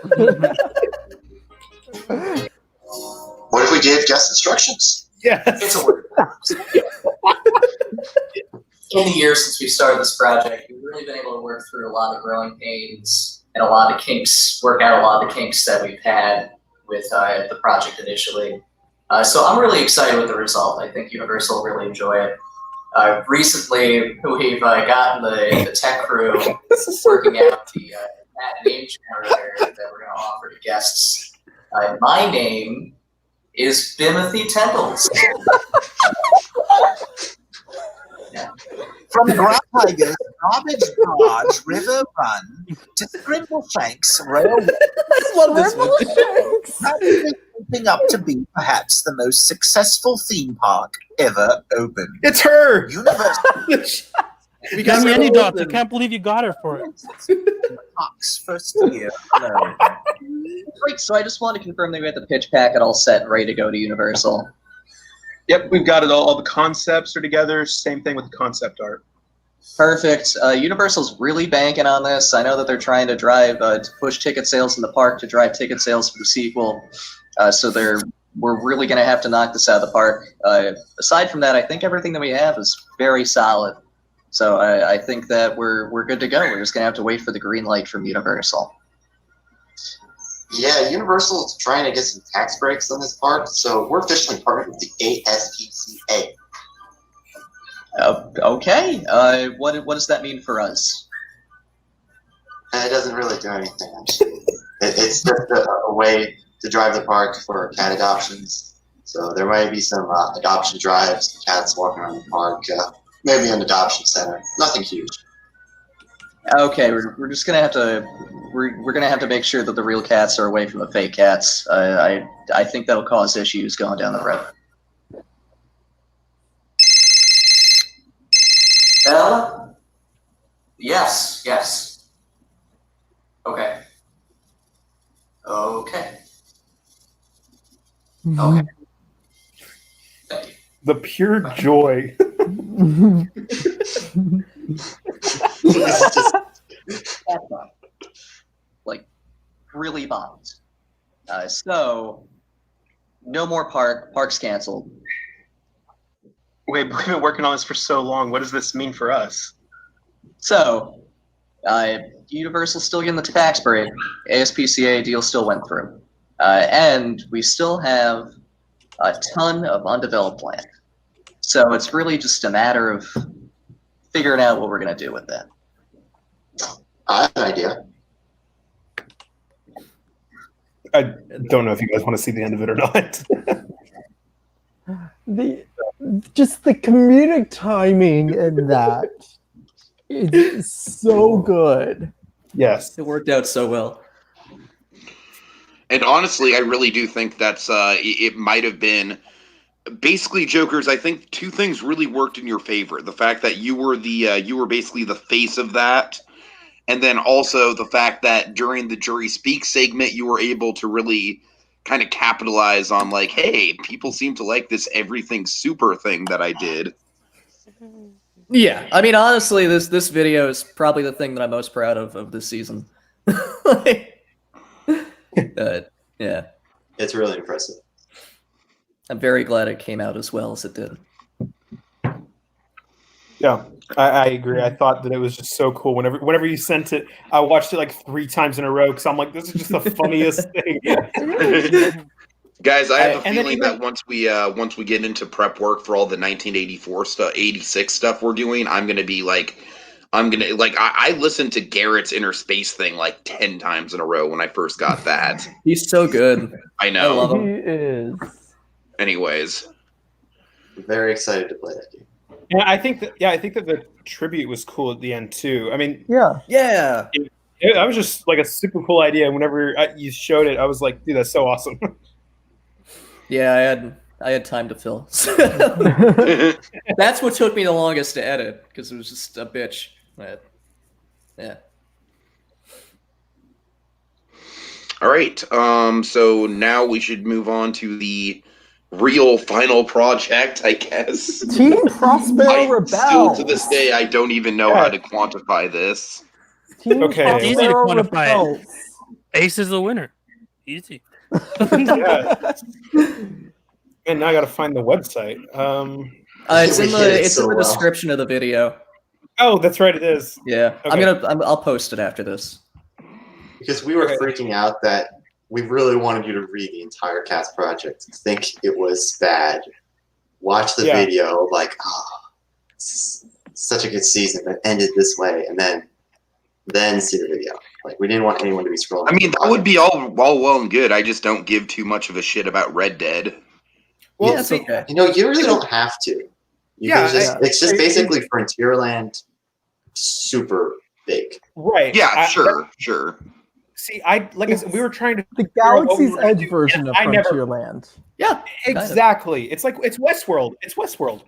What if we gave guest instructions? Yes. It's a word. In the years since we started this project, we've really been able to work through a lot of growing pains and a lot of kinks, work out a lot of the kinks that we've had with the project initially. So I'm really excited with the result. I think Universal will really enjoy it. Recently, we've gotten the tech crew working out the name generator that we're going to offer to guests. My name is Bimothy Temples. Yeah. From Tiger's Garbage Barge River Run to Scrimbleshanks Railway. That's shaping up to be perhaps the most successful theme park ever opened. It's her! Universal We got the Annie dots. I can't believe you got her for it. Park's first year alone. Great, so I just want to confirm that we have the pitch packet all set and ready to go to Universal. Yep, we've got it all. All the concepts are together. Same thing with the concept art. Perfect. Universal's really banking on this. I know that they're trying to drive to push ticket sales in the park to drive ticket sales for the sequel. So we're really going to have to knock this out of the park. Aside from that, I think everything that we have is very solid. So I think that we're good to go. We're just going to have to wait for the green light from Universal. Yeah, Universal's trying to get some tax breaks on this park, so we're officially partnered with the ASPCA. Okay. What does that mean for us? It doesn't really do anything, actually. It's just a way to drive the park for cat adoptions. So there might be some adoption drives, cats walking around the park, maybe an adoption center. Nothing huge. Okay, we're just gonna have to we're gonna have to make sure that the real cats are away from the fake cats. I think that'll cause issues going down the road. Bella? Yes. Okay. Okay. Thank you. The pure joy. Like, really bummed. So, no more parks canceled. Wait, we've been working on this for so long. What does this mean for us? So, Universal's still getting the tax break. ASPCA deal still went through. And we still have a ton of undeveloped land. So it's really just a matter of figuring out what we're going to do with that. I have an idea. I don't know if you guys want to see the end of it or not. the comedic timing in that is so good. Yes. It worked out so well. And honestly, I really do think that's it might have been basically, Jokers. I think two things really worked in your favor: the fact that you were basically the face of that, and then also the fact that during the Jury Speak segment, you were able to really kind of capitalize on, like, hey, people seem to like this everything super thing that I did. Yeah, I mean, honestly, this video is probably the thing that I'm most proud of this season. Yeah, It's really impressive. I'm very glad it came out as well as it did. Yeah, I agree. I thought that it was just so cool. Whenever you sent it, I watched it like 3 times in a row because I'm like, this is just the funniest thing. Guys, I have a feeling that once we get into prep work for all the 1984 stuff, 86 stuff we're doing, I listened to Garrett's Inner Space thing like 10 times in a row when I first got that. He's so good. I know. I love him. He is. Anyways, I'm very excited to play that game. And I think that the tribute was cool at the end too. I mean, Yeah. that was just like a super cool idea. Whenever you showed it, I was like, dude, that's so awesome. Yeah, I had time to fill. That's what took me the longest to edit because it was just a bitch. But, yeah. all right. So now we should move on to the real final project, I guess. Team Prospero Rebels. Still to this day, I don't even know how to quantify this. Team Okay. Easy to Prospero quantify it. Rebels. Ace is the winner. Easy. Yeah. And now I got to find the website. It's in We hit it the so well. description of the video. Oh, that's right. It is. Yeah, Okay. I'll post it after this. Because we were Okay. freaking out that we really wanted you to read the entire Cats project, think it was bad, watch the Yeah. video, like, this is such a good season, but ended this way, and then see the video. Like, we didn't want anyone to be scrolling. I mean, that would be all well and good. I just don't give too much of a shit about Red Dead. Well, Yeah, it's see, okay. You know, you really don't have to. It's just basically Frontierland, super big. Right. Yeah, sure. See, like I said, we were trying to The figure out what we Galaxy's were gonna Edge do, version and of I never. Frontierland. Yeah, Exactly. It's Westworld. It's Westworld.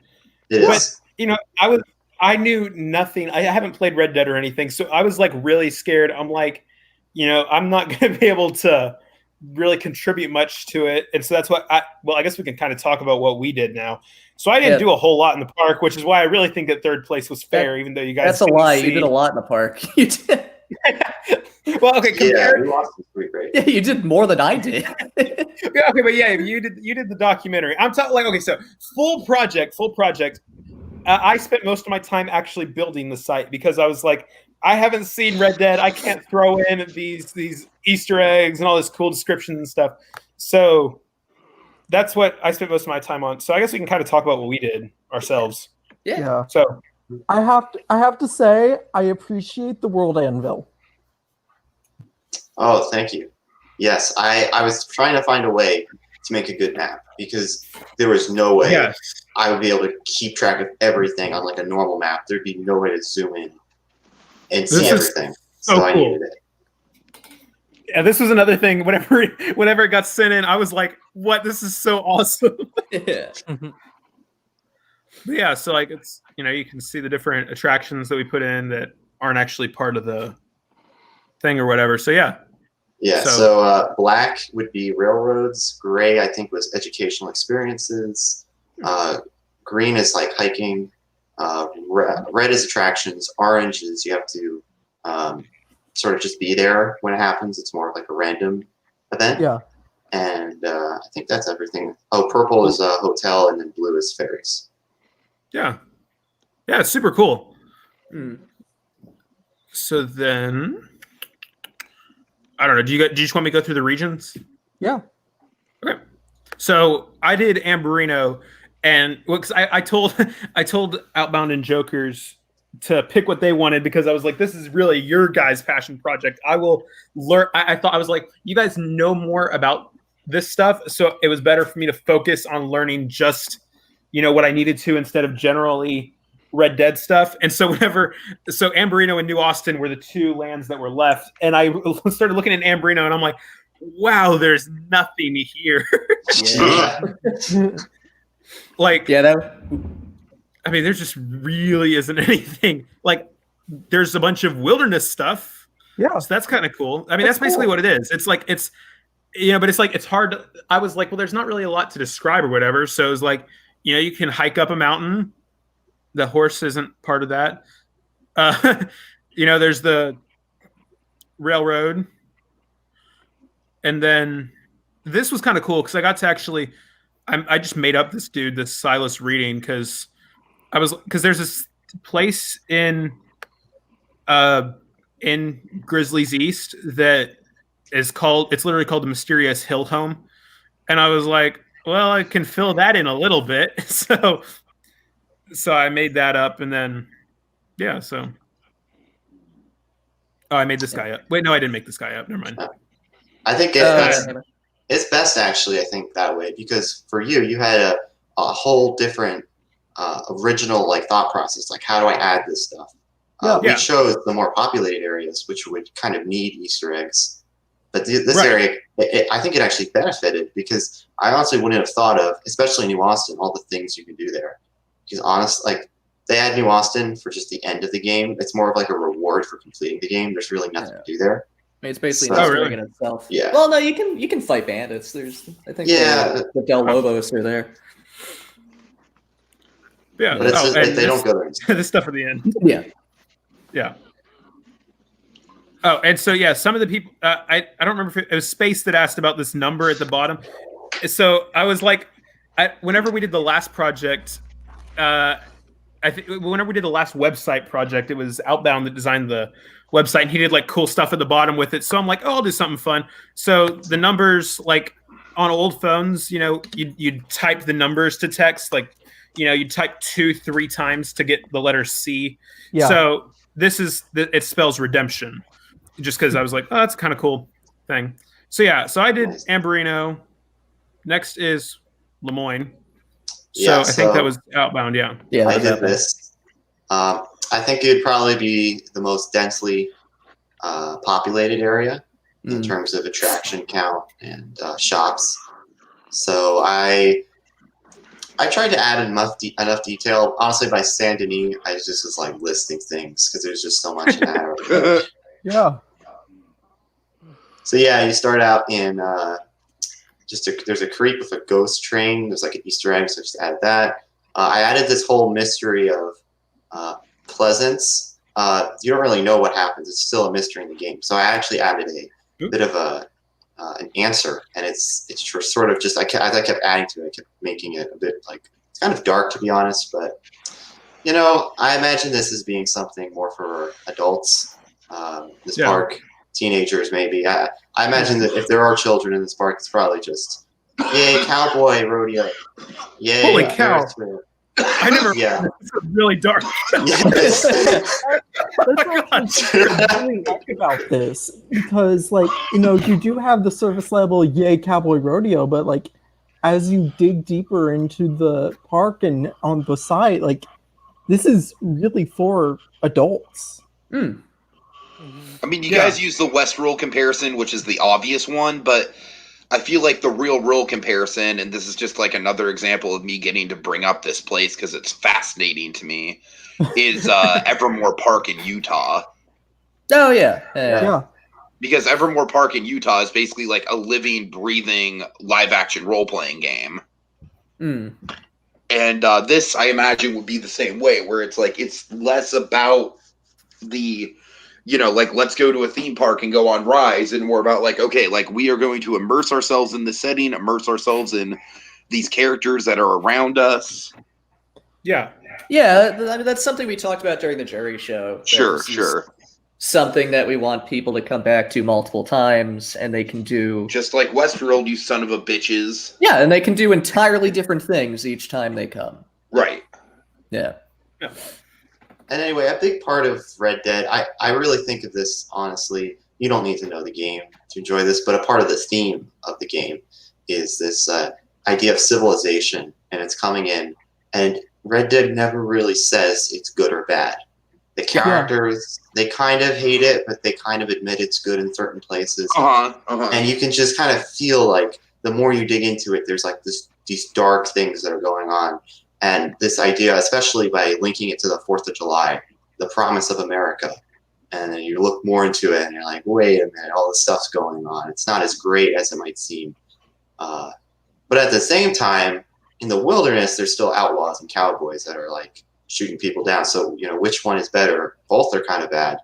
It But is. I knew nothing. I haven't played Red Dead or anything, so I was like really scared. I'm like, I'm not going to be able to really contribute much to it, and so that's what I guess we can kind of talk about what we did now. So I didn't do a whole lot in the park, which is why I really think that third place was fair, even though you guys. That's a lie. You did a lot in the park. You did. Well, okay. Yeah, we lost this week, right? Yeah, you did more than I did. Okay, but yeah, you did the documentary. I'm talking okay. So full project. I spent most of my time actually building the site because I was like, I haven't seen Red Dead. I can't throw in these Easter eggs and all this cool descriptions and stuff. So that's what I spent most of my time on. So I guess we can kind of talk about what we did ourselves. Yeah. So I have to say I appreciate the World Anvil. Oh, thank you. Yes, I was trying to find a way to make a good map because there was no way I would be able to keep track of everything on like a normal map. There'd be no way to zoom in and see everything. So I needed it. Yeah, this was another thing. Whenever it got sent in, I was like, "What? This is so awesome!" Yeah. But yeah, so like it's you can see the different attractions that we put in that aren't actually part of the thing or whatever. So yeah. Yeah, so black would be railroads. Gray, I think, was educational experiences. Green is like hiking. Red is attractions. Orange is you have to sort of just be there when it happens. It's more of like a random event. Yeah. And I think that's everything. Oh, purple is a hotel, and then blue is ferries. Yeah. Yeah, it's super cool. Mm. So then, I don't know. Do you just want me to go through the regions? Yeah. Okay. So I did Amberino, and because I told Outbound and Jokers to pick what they wanted because I was like, this is really your guys' passion project. I will learn. I thought I was like, you guys know more about this stuff, so it was better for me to focus on learning just what I needed to instead of generally Red Dead stuff. And so Amberino and New Austin were the two lands that were left. And I started looking at Amberino and I'm like, wow, there's nothing here. Yeah. I mean, there just really isn't anything. Like, there's a bunch of wilderness stuff. Yeah. So that's kind of cool. I mean, that's basically what it is. It's like, but it's like, it's hard. I was like, well, there's not really a lot to describe or whatever. So it's like, you can hike up a mountain. The horse isn't part of that. There's the railroad. And then this was kind of cool because I got to actually, I just made up this dude, this Silas Reading, because there's this place in Grizzlies East that it's literally called the Mysterious Hill Home. And I was like, well, I can fill that in a little bit. So I made that up, and then, I made this guy up. Wait, no, I didn't make this guy up. Never mind. I think it's best, actually, I think, that way, because for you had a whole different original thought process. Like, how do I add this stuff? We chose the more populated areas, which would kind of need Easter eggs. But this area, I think it actually benefited, because I honestly wouldn't have thought of, especially New Austin, all the things you can do there. Because honestly, they add New Austin for just the end of the game. It's more of like a reward for completing the game. There's really nothing to do there. I mean, it's basically an Easter egg in itself. Yeah. Well, no, you can fight bandits. I think the Del Lobos are there. Yeah, but they don't go there. This stuff at the end. Yeah. Yeah. Oh, and so some of the people I don't remember if it was Space that asked about this number at the bottom. So I was like, whenever we did the last project, I think whenever we did the last website project, it was Outbound that designed the website, and he did cool stuff at the bottom with it. So I'm like, oh, I'll do something fun. So the numbers, on old phones, you'd type the numbers to text, you'd type 2-3 times to get the letter C. Yeah. So it spells redemption, just because I was like, oh, that's a kind of cool thing. So so I did Amberino. Next is Lemoine. So I think that was Outbound. Yeah. Yeah, I that was did Outbound. this. I think it would probably be the most densely populated area in terms of attraction count and shops. So I tried to add enough detail. Honestly, by Saint Denis, I just was like listing things because there's just so much in that. Yeah. So yeah, you start out in there's a creek with a ghost train. There's like an Easter egg, so I just added that. I added this whole mystery of Pleasance. You don't really know what happens. It's still a mystery in the game. So I actually added a bit of an answer, and it's sort of just as I kept adding to it, I kept making it a bit like it's kind of dark, to be honest. But I imagine this as being something more for adults. This park, teenagers maybe. I imagine that if there are children in this park, it's probably just yay cowboy rodeo, yay. Holy cow! I never. Yeah. It's really dark. That's what I really like about this, because you do have the surface level yay cowboy rodeo, but as you dig deeper into the park and on the site, this is really for adults. I mean, you guys use the Westworld comparison, which is the obvious one, but I feel like the real comparison, and this is just another example of me getting to bring up this place because it's fascinating to me, is Evermore Park in Utah. Oh, yeah. Because Evermore Park in Utah is basically a living, breathing, live-action role-playing game. And this, I imagine, would be the same way, where it's it's less about the... let's go to a theme park and go on rides, and more about we are going to immerse ourselves in the setting, immerse ourselves in these characters that are around us. Yeah. Yeah, I mean, that's something we talked about during the Jerry show. Sure. Something that we want people to come back to multiple times, and they can do... Just like Westworld, you son of a bitches. Yeah, and they can do entirely different things each time they come. Right. Yeah. And anyway, a big part of Red Dead, I really think of this, honestly, you don't need to know the game to enjoy this, but a part of the theme of the game is this idea of civilization, and it's coming in, and Red Dead never really says it's good or bad. The characters, they kind of hate it, but they kind of admit it's good in certain places. And you can just kind of feel the more you dig into it, there's these dark things that are going on. And this idea, especially by linking it to the 4th of July, the promise of America. And then you look more into it and you're like, wait a minute, all this stuff's going on. It's not as great as it might seem. But at the same time, in the wilderness, there's still outlaws and cowboys that are shooting people down. So, which one is better? Both are kind of bad.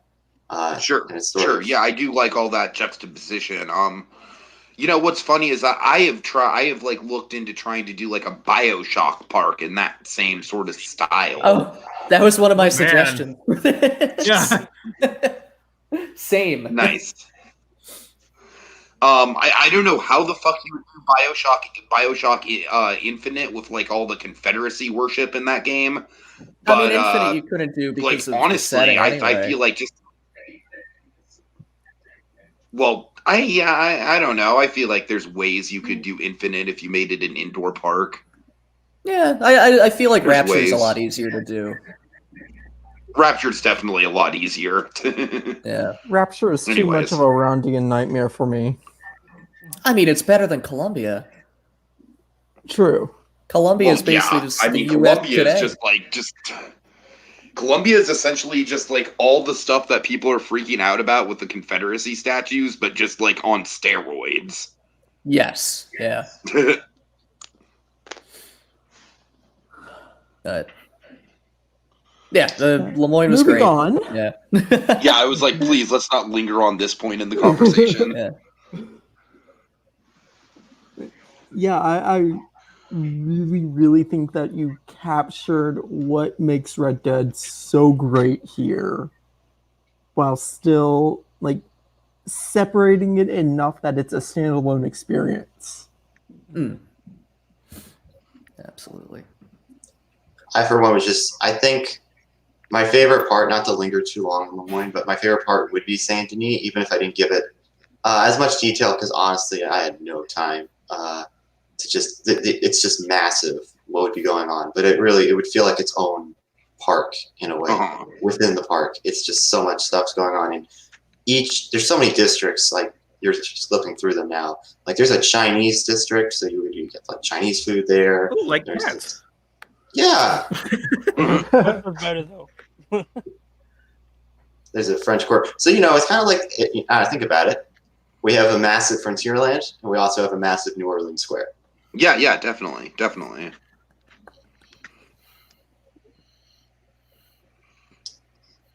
Sure. Yeah, I do like all that juxtaposition. What's funny is that I have looked into trying to do a BioShock park in that same sort of style. Oh, that was one of my suggestions. Yeah. Same. Nice. I don't know how the fuck you would do BioShock Infinite with all the Confederacy worship in that game. But, I mean, Infinite you couldn't do because of honestly, the setting anyway. I feel I don't know. I feel there's ways you could do Infinite if you made it an indoor park. Yeah, I feel like There's Rapture is a ways. lot easier to do. Rapture's definitely a lot easier. Yeah. Rapture is too much of a Roundian nightmare for me. I mean, it's better than Columbia. True. Columbia is basically just the US Columbia today. is just Columbia is essentially just all the stuff that people are freaking out about with the Confederacy statues, but just on steroids. Yes. Yeah. But yeah, the Lemoine was Moving great. on. Yeah. Yeah, I was please, let's not linger on this point in the conversation. Yeah. Yeah, I really think that you captured what makes Red Dead so great here, while still separating it enough that it's a standalone experience. Absolutely. I, for one, I think my favorite part, not to linger too long on Lemoine, but my favorite part would be Saint Denis, even if I didn't give it as much detail, because honestly, I had no time to it's just massive. what would be going on. But it would feel like its own park in a way within the park. It's just so much stuff's going on, and there's so many districts. Like you're just looking through them now. Like there's a Chinese district, so you get like Chinese food there. Ooh, like there's cats. Yeah. Better though. There's a French court. So, it's kind of like, think about it. We have a massive Frontierland, and we also have a massive New Orleans Square. Yeah, definitely. Definitely.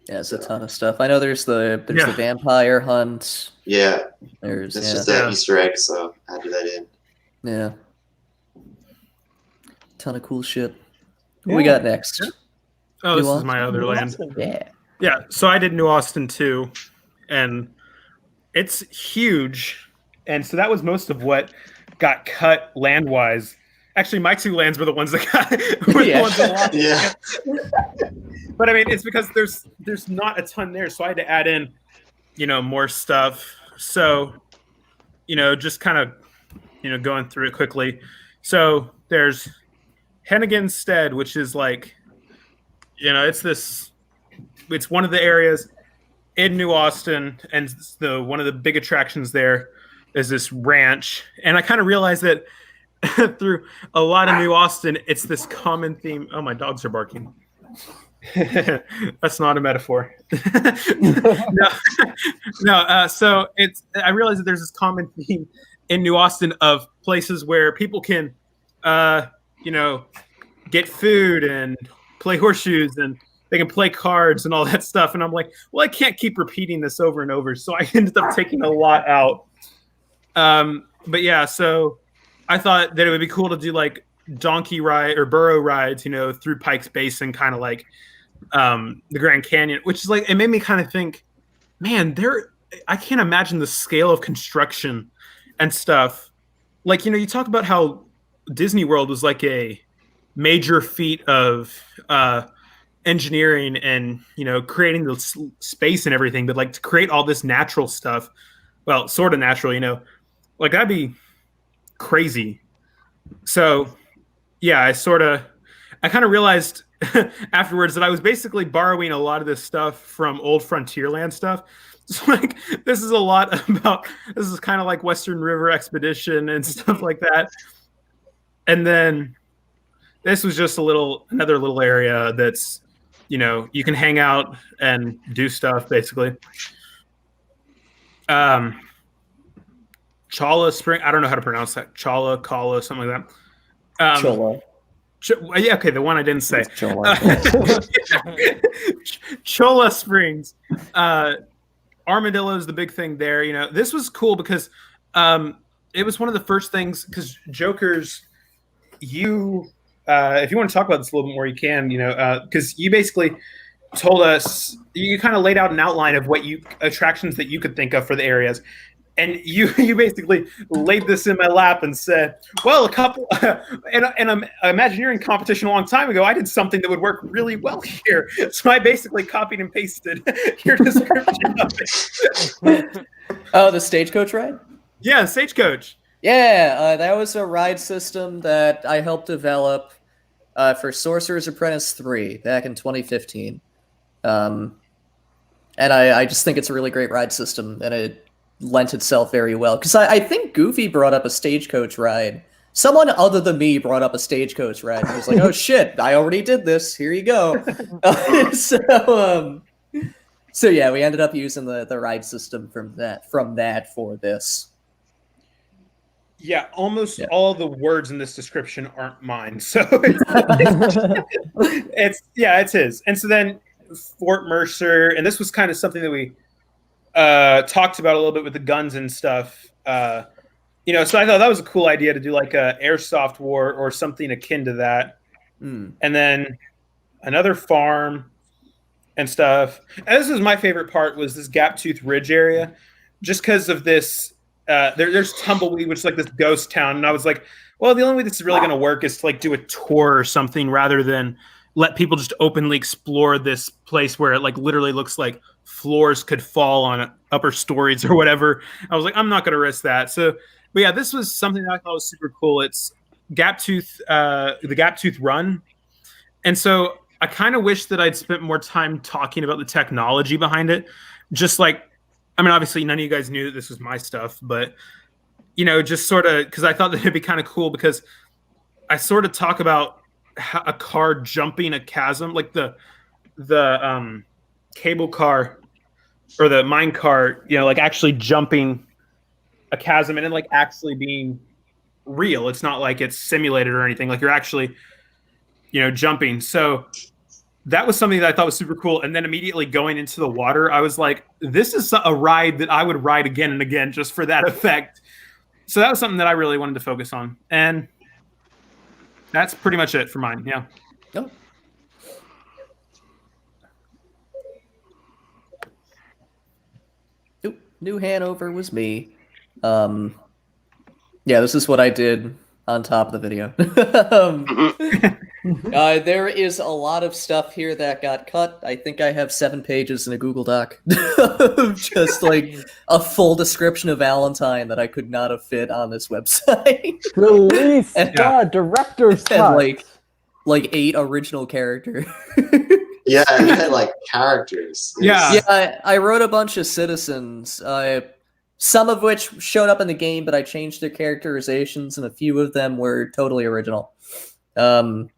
Yeah, it's a ton of stuff. I know there's the vampire hunt. Yeah. There's just an Easter egg, so I added that in. Yeah. Ton of cool shit. What we got next? Oh, this is my other land. Yeah, so I did New Austin too, and it's huge. And so that was most of what got cut land-wise. Actually, my 2 lands were the ones that got the ones that lost. Yeah. But I mean, it's because there's not a ton there, so I had to add in, more stuff. So, just kind of, going through it quickly. So there's Hennigan's Stead, which is like, it's one of the areas in New Austin, and one of the big attractions there is this ranch. And I kind of realized that through a lot of New Austin, it's this common theme. Oh, my dogs are barking. That's not a metaphor. No. So I realized that there's this common theme in New Austin of places where people can, get food and play horseshoes, and they can play cards and all that stuff. And I'm like, well, I can't keep repeating this over and over. So I ended up taking a lot out. But yeah, so I thought that it would be cool to do like donkey ride or burro rides, through Pikes Basin, kind of like the Grand Canyon, which is like, it made me kind of think, man, I can't imagine the scale of construction and stuff. Like, you talk about how Disney World was like a major feat of engineering and, creating the space and everything, but like to create all this natural stuff, well, sort of natural, like that'd be crazy. So yeah, I kind of realized afterwards that I was basically borrowing a lot of this stuff from old Frontierland stuff. So like, this is kind of like Western River Expedition and stuff like that. And then this was just another little area that's, you can hang out and do stuff basically. Chala Spring. I don't know how to pronounce that. Kala, something like that. Chola. Yeah, okay, the one I didn't say. Chola. Chola Springs. Armadillo is the big thing there. This was cool because it was one of the first things, because Jokers, if you want to talk about this a little bit more, you can, because you basically told us, you kind of laid out an outline of what attractions that you could think of for the areas. And you basically laid this in my lap and said, well, a couple, in an Imagineering competition a long time ago, I did something that would work really well here. So I basically copied and pasted your description of it. Oh, the Stagecoach Ride? Yeah, Stagecoach. Yeah, that was a ride system that I helped develop for Sorcerer's Apprentice 3 back in 2015. And I just think it's a really great ride system, and it lent itself very well. Because I think Goofy brought up a Stagecoach Ride. Someone other than me brought up a Stagecoach Ride. I was like, oh shit, I already did this. Here you go. So yeah, we ended up using the ride system from that for this. Yeah, almost all the words in this description aren't mine. So it's his. And so then Fort Mercer, and this was kind of something that we talked about a little bit with the guns and stuff. So I thought that was a cool idea to do like a airsoft war or something akin to that. And then another farm and stuff. And this was my favorite part, was this Gaptooth Ridge area, just because of this. There's Tumbleweed, which is like this ghost town, and I was like, well, the only way this is really going to work is to like do a tour or something, rather than let people just openly explore this place where it like literally looks like floors could fall on upper stories or whatever. I was like, I'm not going to risk that. So, but yeah, this was something that I thought was super cool. It's the Gaptooth run, and so I kind of wish that I'd spent more time talking about the technology behind it. Just like, I mean, obviously none of you guys knew that this was my stuff, but just sort of because I thought that it'd be kind of cool because I sort of talk about a car jumping a chasm, like the cable car or the mine car, like actually jumping a chasm and then like actually being real. It's not like it's simulated or anything. Like you're actually, jumping. So that was something that I thought was super cool. And then immediately going into the water, I was like, this is a ride that I would ride again and again just for that effect. So that was something that I really wanted to focus on. And that's pretty much it for mine. Yeah. Oh. New Hanover was me. Yeah, this is what I did on top of the video. There is a lot of stuff here that got cut. I think I have 7 pages in a Google Doc. Just like a full description of Valentine that I could not have fit on this website. Release the director's cut. And like 8 original characters. Yeah, you had like characters. Yeah. I wrote a bunch of citizens. Some of which showed up in the game, but I changed their characterizations, and a few of them were totally original. I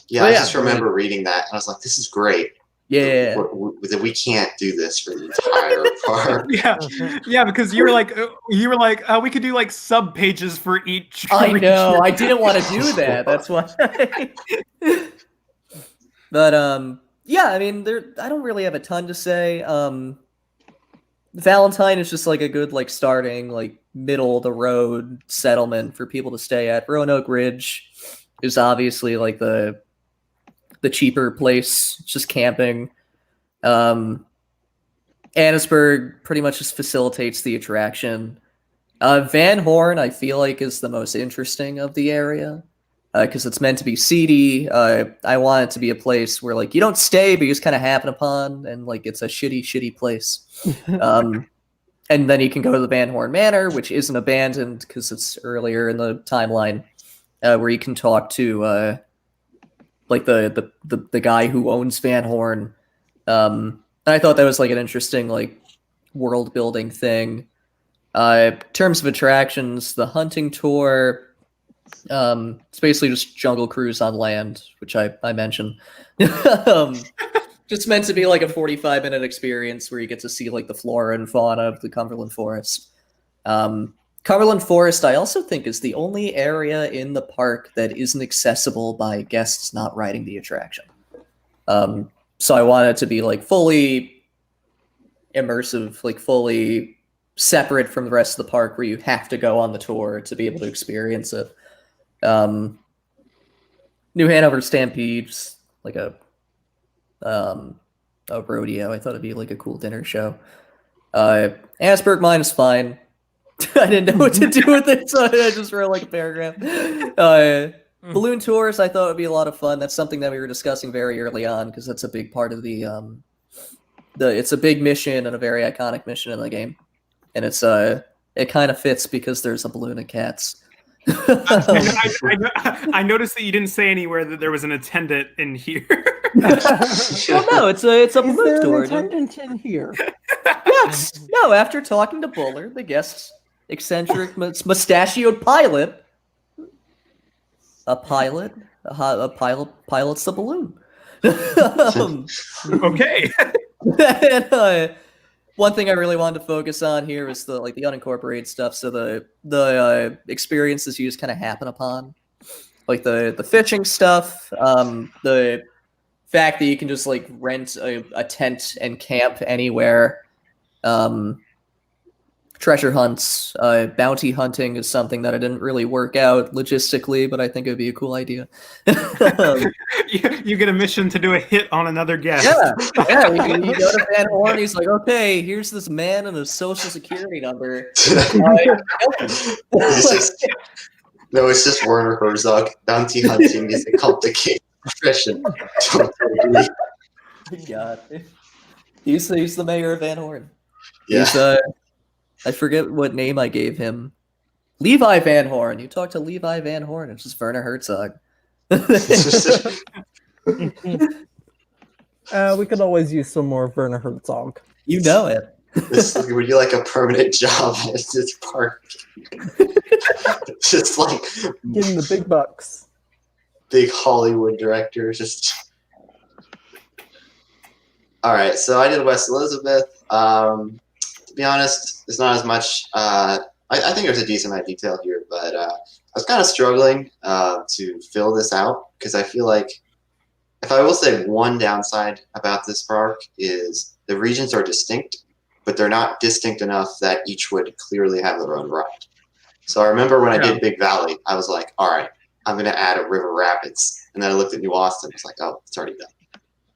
just remember reading that, and I was like, "This is great." Yeah, we can't do this for the entire part. Yeah, because you were like, we could do like sub pages for each. I know. I didn't want to do that. That's why. But yeah, I mean, I don't really have a ton to say. Valentine is just like a good starting middle of the road settlement for people to stay at. Roanoke Ridge is obviously like the cheaper place, just camping. Annisburg pretty much just facilitates the attraction. Van Horn I feel like is the most interesting of the area because it's meant to be seedy. I want it to be a place where you don't stay, but you just kind of happen upon, and it's a shitty place. And then you can go to the Van Horn Manor, which isn't abandoned because it's earlier in the timeline, where you can talk to the guy who owns Van Horn. And I thought that was an interesting world building thing. In terms of attractions, the hunting tour, it's basically just Jungle Cruise on land, which I mentioned. Just meant to be a 45-minute experience where you get to see the flora and fauna of the Cumberland Forest. Cumberland Forest, I also think, is the only area in the park that isn't accessible by guests not riding the attraction. So I want it to be fully immersive, fully separate from the rest of the park, where you have to go on the tour to be able to experience it. New Hanover Stampedes, a rodeo. I thought it'd be a cool dinner show. Annisburg Mine is fine. I didn't know what to do with it, so I just wrote a paragraph. Balloon tours I thought would be a lot of fun. That's something that we were discussing very early on because that's a big part of the it's a big mission and a very iconic mission in the game, and it's it kind of fits because there's a balloon and cats. I noticed that you didn't say anywhere that there was an attendant in here. Well, no, it's a balloon tour. Attendant in here. Yes. No, after talking to Buller, the guest's eccentric mustachioed pilot, a pilot pilots the balloon. Okay. And, one thing I really wanted to focus on here is the unincorporated stuff. So the experiences you just kind of happen upon, the fishing stuff, the fact that you can just rent a tent and camp anywhere. Treasure hunts, bounty hunting is something that I didn't really work out logistically, but I think it would be a cool idea. You get a mission to do a hit on another guest. Yeah. You go to Van Horn, he's like, okay, here's this man and his social security number. It's just Werner Herzog. Bounty hunting is a complicated profession. God. He's the mayor of Van Horn. Yeah. I forget what name I gave him. Levi Van Horn. You talk to Levi Van Horn. It's just Werner Herzog. We could always use some more Werner Herzog. You know it. Would you like a permanent job at this park? Just like Getting the big bucks. big Hollywood director. Just all right. So I did West Elizabeth. To be honest, it's not as much. I think there's a decent amount of detail here, but I was kind of struggling to fill this out because I feel like if I will say one downside about this park is the regions are distinct, but they're not distinct enough that each would clearly have their own ride. So I remember when I did Big Valley, I was like, all right, I'm going to add a River Rapids. And then I looked at New Austin. I was like, oh, it's already done.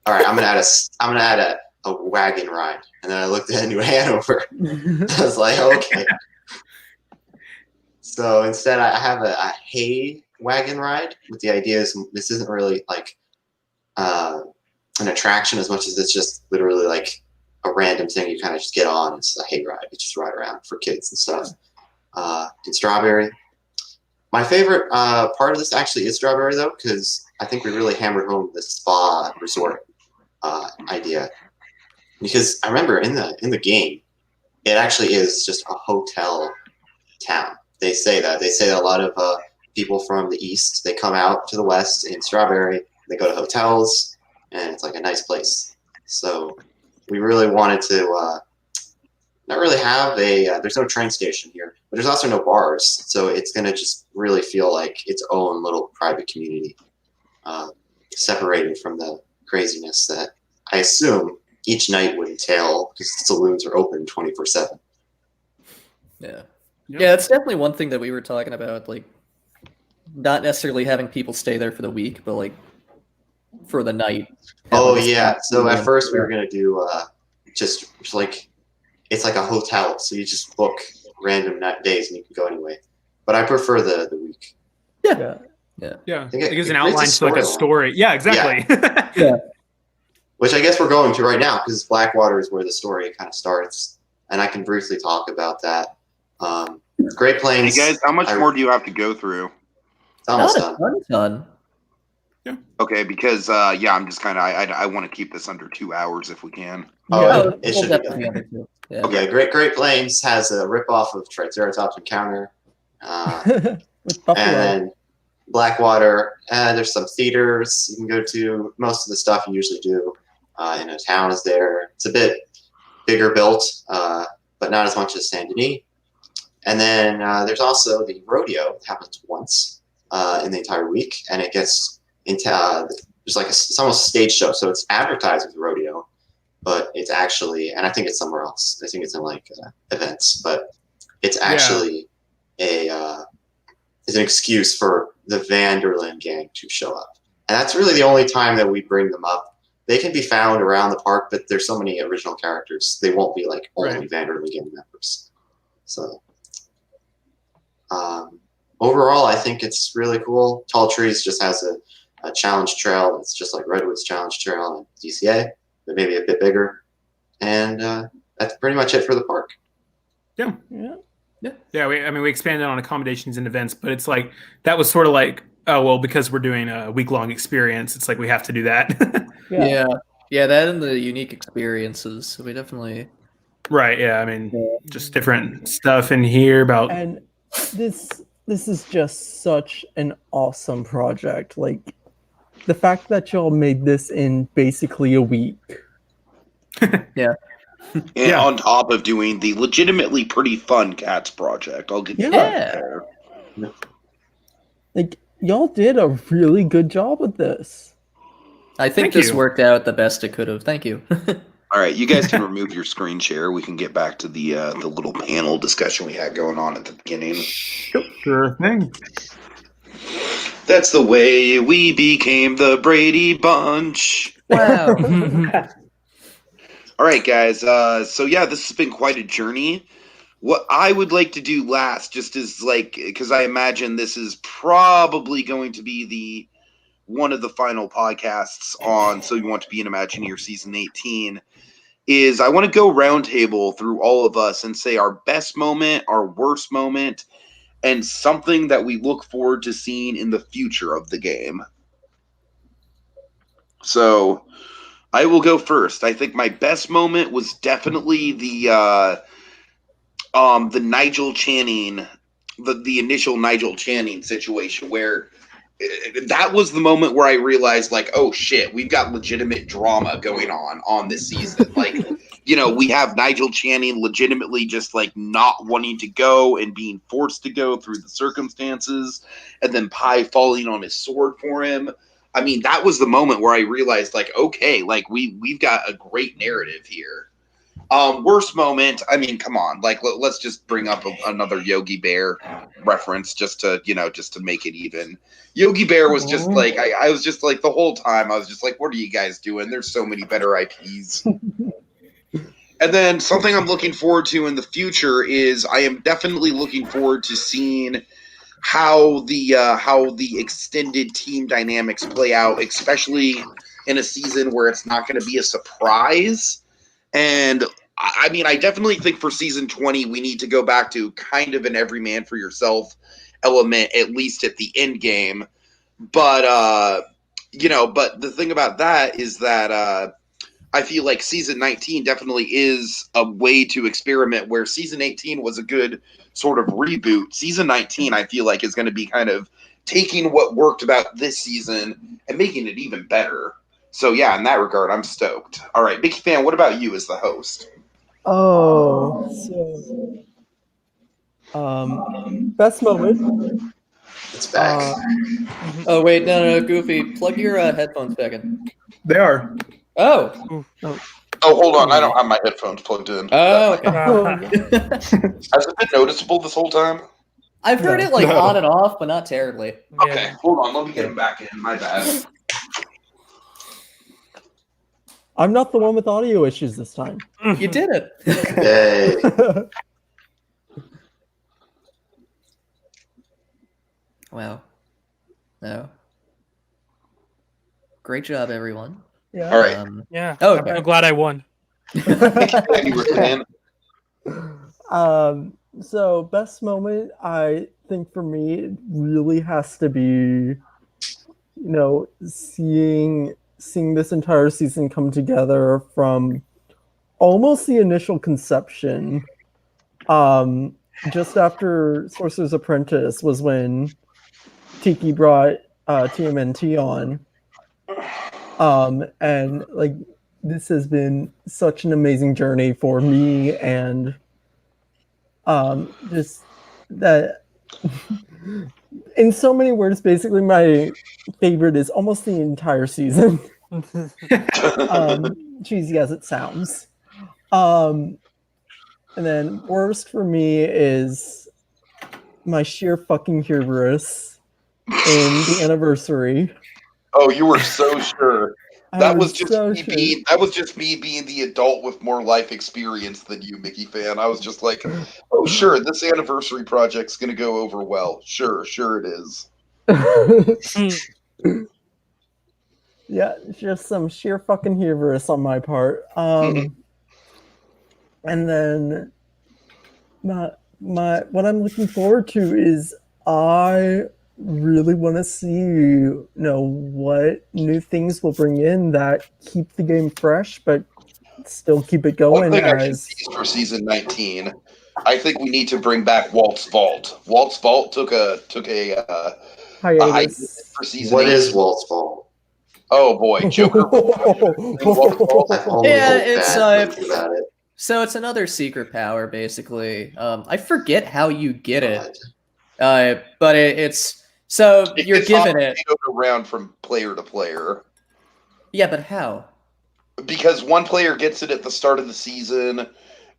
All right, I'm going to add a wagon ride. And then I looked at New Hanover. I was like, okay. So instead, I have a hay wagon ride. With the idea is this isn't really like an attraction as much as it's just literally like a random thing you kind of just get on. It's a hay ride. You just ride around for kids and stuff. In Strawberry. My favorite part of this actually is Strawberry, though, because I think we really hammered home the spa resort idea. Because I remember in the game, it actually is just a hotel town. They say that. They say that a lot of people from the east, they come out to the west in Strawberry, they go to hotels, and it's like a nice place. So we really wanted to not really have there's no train station here, but there's also no bars. So it's going to just really feel like its own little private community, separated from the craziness that I assume each night would entail because saloons are open 24/7. Yeah. Yeah, it's definitely one thing that we were talking about, like not necessarily having people stay there for the week, but like for the night. Oh yeah. So at first we were gonna do just like it's like a hotel, so you just book random days and you can go anyway. But I prefer the week. Yeah. Yeah. It gives an creates outline to like a story. Yeah, exactly. Yeah. Which I guess we're going to right now because Blackwater is where the story kind of starts, and I can briefly talk about that. Great Plains. Hey guys, how much more do you have to go through? It's almost Not done. a ton. Okay, because I'm just kind of I want to keep this under 2 hours if we can. Oh, it We'll should be definitely done. have it too. Yeah. Okay, Great Plains has a ripoff of Triceratops Encounter. With Buffalo. And Blackwater, there's some theaters you can go to. Most of the stuff you usually do in a town is there. It's a bit bigger built, but not as much as Saint Denis. And then there's also the rodeo. It happens once in the entire week, and it gets into there's like it's almost a stage show. So it's advertised as a rodeo, but it's actually, and I think it's somewhere else. I think it's in like events, but it's actually is an excuse for the Vanderlyn gang to show up. And that's really the only time that we bring them up. They can be found around the park, but there's so many original characters. They won't be like only Vanderlyn gang members. So overall, I think it's really cool. Tall Trees just has a challenge trail. It's just like Redwood's challenge trail and DCA, but maybe a bit bigger. And that's pretty much it for the park. Yeah. Yeah. We expanded on accommodations and events, but it's like that was sort of like, oh well, because we're doing a week-long experience, it's like we have to do that. Yeah, that and the unique experiences. So we definitely Right. Yeah. I mean, just different stuff in here about. And this is just such an awesome project. Like the fact that y'all made this in basically a week. And on top of doing the legitimately pretty fun Cats project, I'll give you that there. Like y'all did a really good job with this. I think this worked out the best it could have. Thank you. All right, you guys can remove your screen share. We can get back to the little panel discussion we had going on at the beginning. Sure thing. That's the way we became the Brady Bunch. Wow. All right, guys. So yeah, this has been quite a journey. What I would like to do last, just is like, because I imagine this is probably going to be one of the final podcasts on So You Want to Be an Imagineer Season 18, is I want to go roundtable through all of us and say our best moment, our worst moment, and something that we look forward to seeing in the future of the game. So I will go first. I think my best moment was definitely the Nigel Channing, the initial Nigel Channing situation, where that was the moment where I realized, like, oh shit, we've got legitimate drama going on this season. Like, you know, we have Nigel Channing legitimately just like not wanting to go and being forced to go through the circumstances, and then Pi falling on his sword for him. I mean, that was the moment where I realized, like, okay, like we've got a great narrative here. Worst moment, I mean, come on, like let's just bring up another Yogi Bear reference just to make it even. Yogi Bear was just like, I was just like the whole time I was just like, what are you guys doing? There's so many better IPs. And then something I'm looking forward to in the future is I am definitely looking forward to seeing how the extended team dynamics play out, especially in a season where it's not going to be a surprise. And I mean, I definitely think for season 20, we need to go back to kind of an every man for yourself element, at least at the end game. But, but the thing about that is that I feel like season 19 definitely is a way to experiment, where season 18 was a good sort of reboot. Season 19, I feel like, is going to be kind of taking what worked about this season and making it even better. So yeah, in that regard, I'm stoked. All right, Mickey Fan, what about you as the host? Best moment. It's back. Oh wait, no, Goofy, plug your headphones back in. They are. Oh, Oh, hold on, I don't have my headphones plugged in. oh, okay. Has it been noticeable this whole time? I've heard it like on and off, but not terribly. Okay, hold on, let me get them back in. My bad. I'm not the one with audio issues this time. You did it. Yay. Wow. No. Great job, everyone. Yeah. All right. Yeah. Oh, okay. I'm glad I won. So best moment, I think for me, it really has to be, seeing this entire season come together from almost the initial conception. Just after Sorcerer's Apprentice was when Tiki brought TMNT on. And like this has been such an amazing journey for me, and just that in so many words, basically my favorite is almost the entire season. Cheesy as it sounds. And then worst for me is my sheer fucking hubris in the anniversary. Oh, you were so sure. That was just so me being the adult with more life experience than you, Mickey Fan. I was just like, oh sure, this anniversary project's gonna go over well. Sure it is. Yeah, just some sheer fucking hubris on my part. And then what I'm looking forward to is I really want to see what new things will bring in that keep the game fresh but still keep it going. One thing I should tease for season 19, I think we need to bring back Walt's Vault. Walt's Vault took a hiatus for season 18. What is Walt's Vault? Oh boy, Joker. So it's another secret power, basically. I forget how you get it, but it's so you're given it around from player to player. Yeah, but how? Because one player gets it at the start of the season,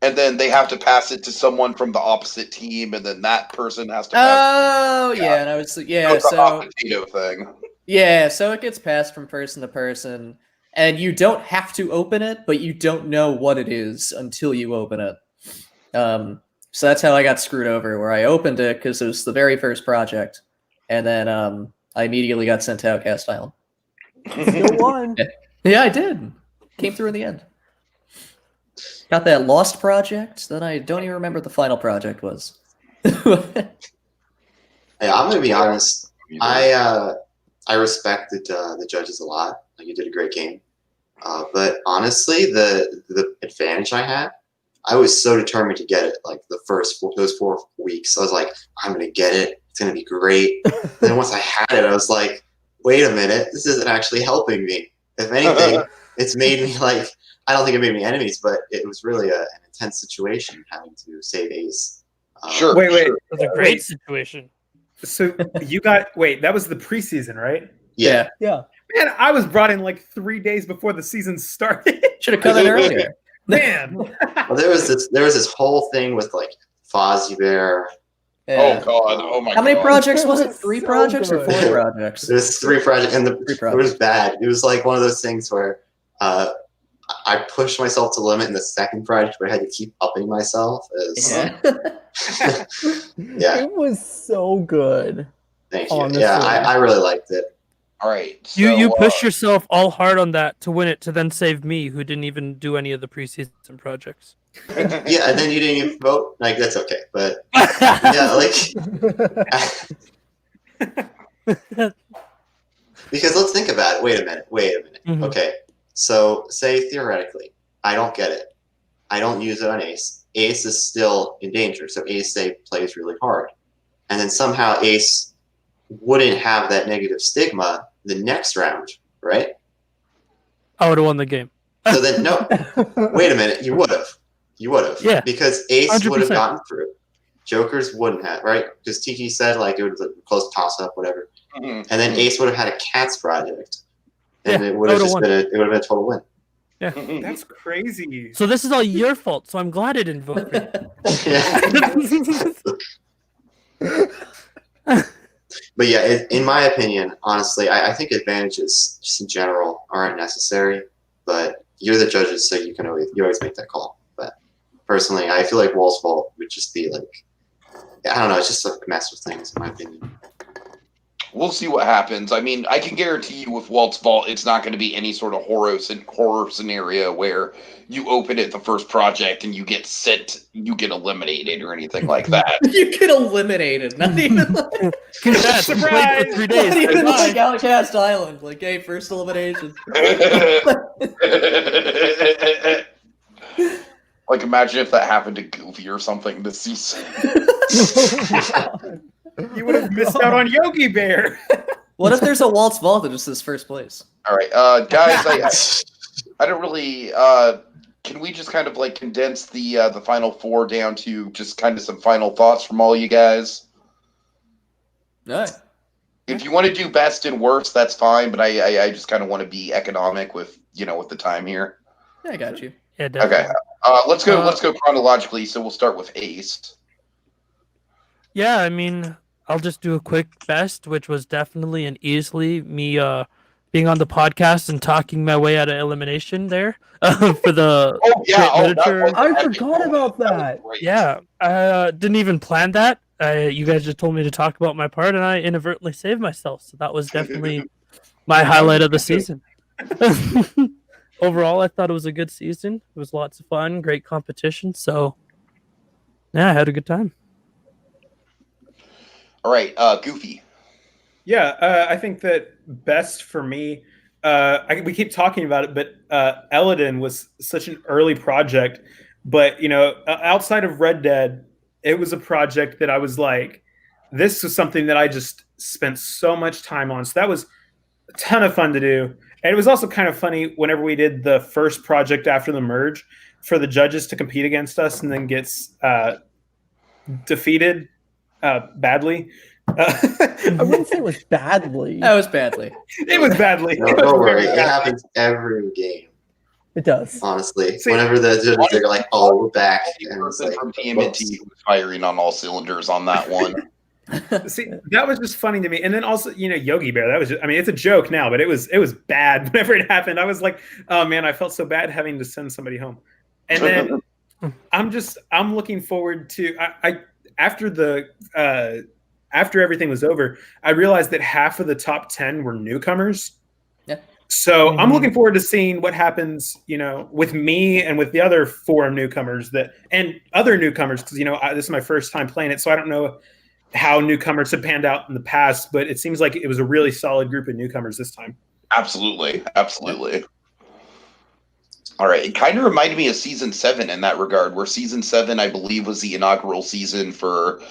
and then they have to pass it to someone from the opposite team, and then that person has to pass it. Yeah, and I was so it's a hot potato thing. Yeah, so it gets passed from person to person, and you don't have to open it, but you don't know what it is until you open it. So that's how I got screwed over, where I opened it because it was the very first project, and then I immediately got sent to Outcast Island. Still won. Yeah, I did. Came through in the end. Got that Lost project, then I don't even remember what the final project was. Hey, I'm gonna be honest. I respected the judges a lot. Like, you did a great game. But honestly, the advantage I had, I was so determined to get it. Like those 4 weeks, I was like, I'm gonna get it. It's gonna be great. And then once I had it, I was like, wait a minute, this isn't actually helping me. If anything, it's made me like. I don't think it made me enemies, but it was really an intense situation having to save Ace. Sure. Wait. It was a great situation. So that was the preseason, right? Yeah. Yeah. Man, I was brought in like 3 days before the season started. Should have come in earlier. Man. Well, there was this whole thing with like SYWTBAI. Yeah. Oh god! Oh my god! How many projects was it? That's 3 so projects or good. 4 projects? There's 3 projects, and Three it projects. was bad. It was like one of those things where I pushed myself to the limit in the second project, where I had to keep upping myself. Yeah. Yeah. It was so good. Thank you. Honestly. Yeah, I really liked it. All right. So, You pushed yourself all hard on that to win it, to then save me, who didn't even do any of the preseason projects. Yeah, and then you didn't even vote. Like, that's okay, but yeah, like because let's think about it. Wait a minute. Mhm. Okay, so say theoretically, I don't get it. I don't use it on Ace. Ace is still in danger, so Ace say plays really hard, and then somehow Ace wouldn't have that negative stigma the next round, right? I would have won the game. So then no, wait a minute. You would have. Yeah. Because Ace would have 100%. gotten through. Jokers wouldn't have, right? Because Tiki said like it was a close toss up, whatever. Mhm. And then Ace would have had a Cats project, and Yeah, it would have I would've just won. been a total win. Mhm. That's crazy. So this is all your fault. So I'm glad I didn't vote for you. But yeah, in my opinion, honestly, I think advantages just in general aren't necessary. But you're the judges, so you always make that call. But personally, I feel like Wall's fault would just be like, I don't know, it's just a mess with things, in my opinion. We'll see what happens. I mean, I can guarantee you with Walt's Vault, it's not going to be any sort of horror scenario where you open it the first project and you get eliminated or anything like that. You get eliminated. Not even like, Congrats, you played for 3 days. not even Goodbye. like Outcast Island. Like, hey, first elimination. Like, imagine if that happened to Goofy or something this season. You would have missed out on Yogi Bear. What if there's a Walt's Vault that just says first place? All right, guys, I don't really. Can we just kind of like condense the final 4 down to just kind of some final thoughts from all you guys? All right. If you want to do best and worst, that's fine. But I just kind of want to be economic with with the time here. Yeah, I got you. Yeah, definitely. Okay, let's go chronologically. So we'll start with Ace. Yeah, I mean, I'll just do a quick best, which was definitely and easily me being on the podcast and talking my way out of elimination there for the literature. I forgot about that. Yeah, I didn't even plan that. You guys just told me to talk about my part, and I inadvertently saved myself. So that was definitely my highlight of the season. Overall, I thought it was a good season. It was lots of fun, great competition. So, yeah, I had a good time. All right, Goofy. Yeah, I think that best for me, we keep talking about it, but Eladin was such an early project. But, outside of Red Dead, it was a project that I was like, this was something that I just spent so much time on. So that was a ton of fun to do. And it was also kind of funny whenever we did the first project after the merge for the judges to compete against us and then gets defeated badly. I wouldn't say it was badly. That was badly. It was badly. No, don't worry. It happens every game. It does. Honestly, See, whenever the judges are like, "Oh, we're back," and it's Person like, from TMNT was firing on all cylinders on that one. See, that was just funny to me. And then also, Yogi Bear, that was just, it's a joke now, but it was bad whenever it happened. I was like, oh man, I felt so bad having to send somebody home. And then I'm looking forward to, after everything was over, I realized that half of the top 10 were newcomers. Yeah. So I'm looking forward to seeing what happens, with me and with the other 4 newcomers and other newcomers, because, this is my first time playing it. So I don't know how newcomers have panned out in the past, but it seems like it was a really solid group of newcomers this time. Absolutely. All right. It kind of reminded me of season 7 in that regard, where season 7, I believe, was the inaugural season for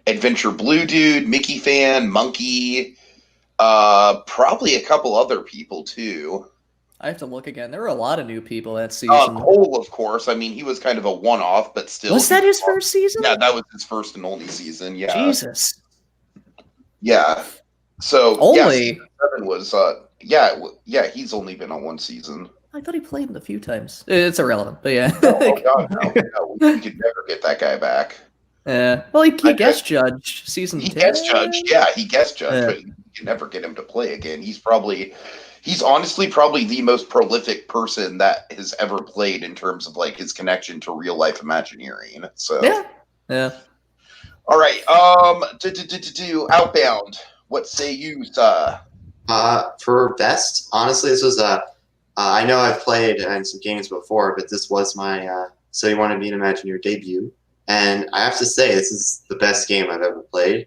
Adventure Blue Dude, Mickey Fan, Monkey, probably a couple other people too. I have to look again. There were a lot of new people that season. Cole, of course. I mean, he was kind of a one-off, but still. Was that his first season? Yeah, that was his first and only season. Yeah. Jesus. Yeah. So only 7 was he's only been on one season. I thought he played in a few times. It's irrelevant, but yeah. No, we could never get that guy back. Well, he guest judged season 10. He guest judged, but you can never get him to play again. He's honestly probably the most prolific person that has ever played in terms of like his connection to real life Imagineering. So yeah. All right. Outbound. What say you, sir? For best, honestly, this was I know I've played in some games before, but this was my So You Want to Be an Imagineer debut. And I have to say, this is the best game I've ever played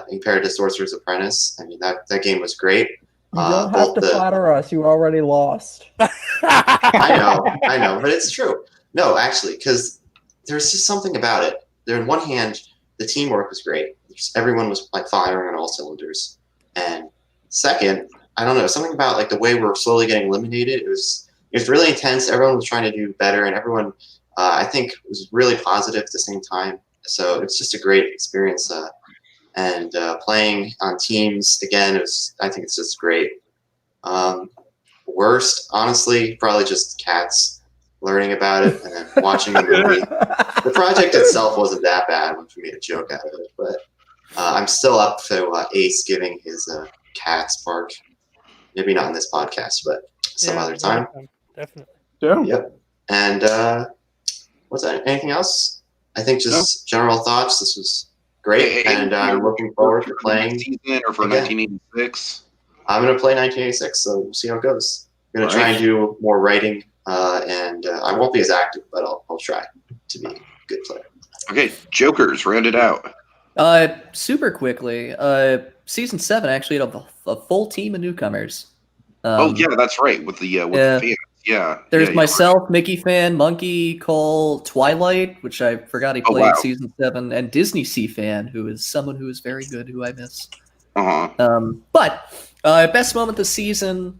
compared to Sorcerer's Apprentice. I mean, that game was great. You don't have to flatter us. You already lost. I know, but it's true. No, actually, because there's just something about it. There, on one hand, the teamwork was great. Everyone was like firing on all cylinders. And second, I don't know, something about like the way we're slowly getting eliminated. It was really intense. Everyone was trying to do better, and everyone, I think, was really positive at the same time. So it's just a great experience. And playing on teams again, I think it's just great. Worst, honestly, probably just cats. Learning about it and then watching the movie. The project itself wasn't that bad once we made a joke out of it, but I'm still up to Ace giving his cats bark. Maybe not in this podcast, but some other time. Definitely. Yeah. Yep. And what's that? Anything else? I think just general thoughts. This was great, and I'm looking forward to playing. Season or for 1986? I'm going to play 1986, so we'll see how it goes. I'm going to try and do more writing, and I won't be as active, but I'll try to be a good player. Okay, Jokers, round it out. Super quickly, season 7 actually had a full team of newcomers. Yeah, that's right, with the fans. Yeah. There's myself, Mickey Fan, Monkey, Cole, Twilight, which I forgot he played season 7, and Disney Sea Fan, who is someone who is very good, who I miss. But best moment this season,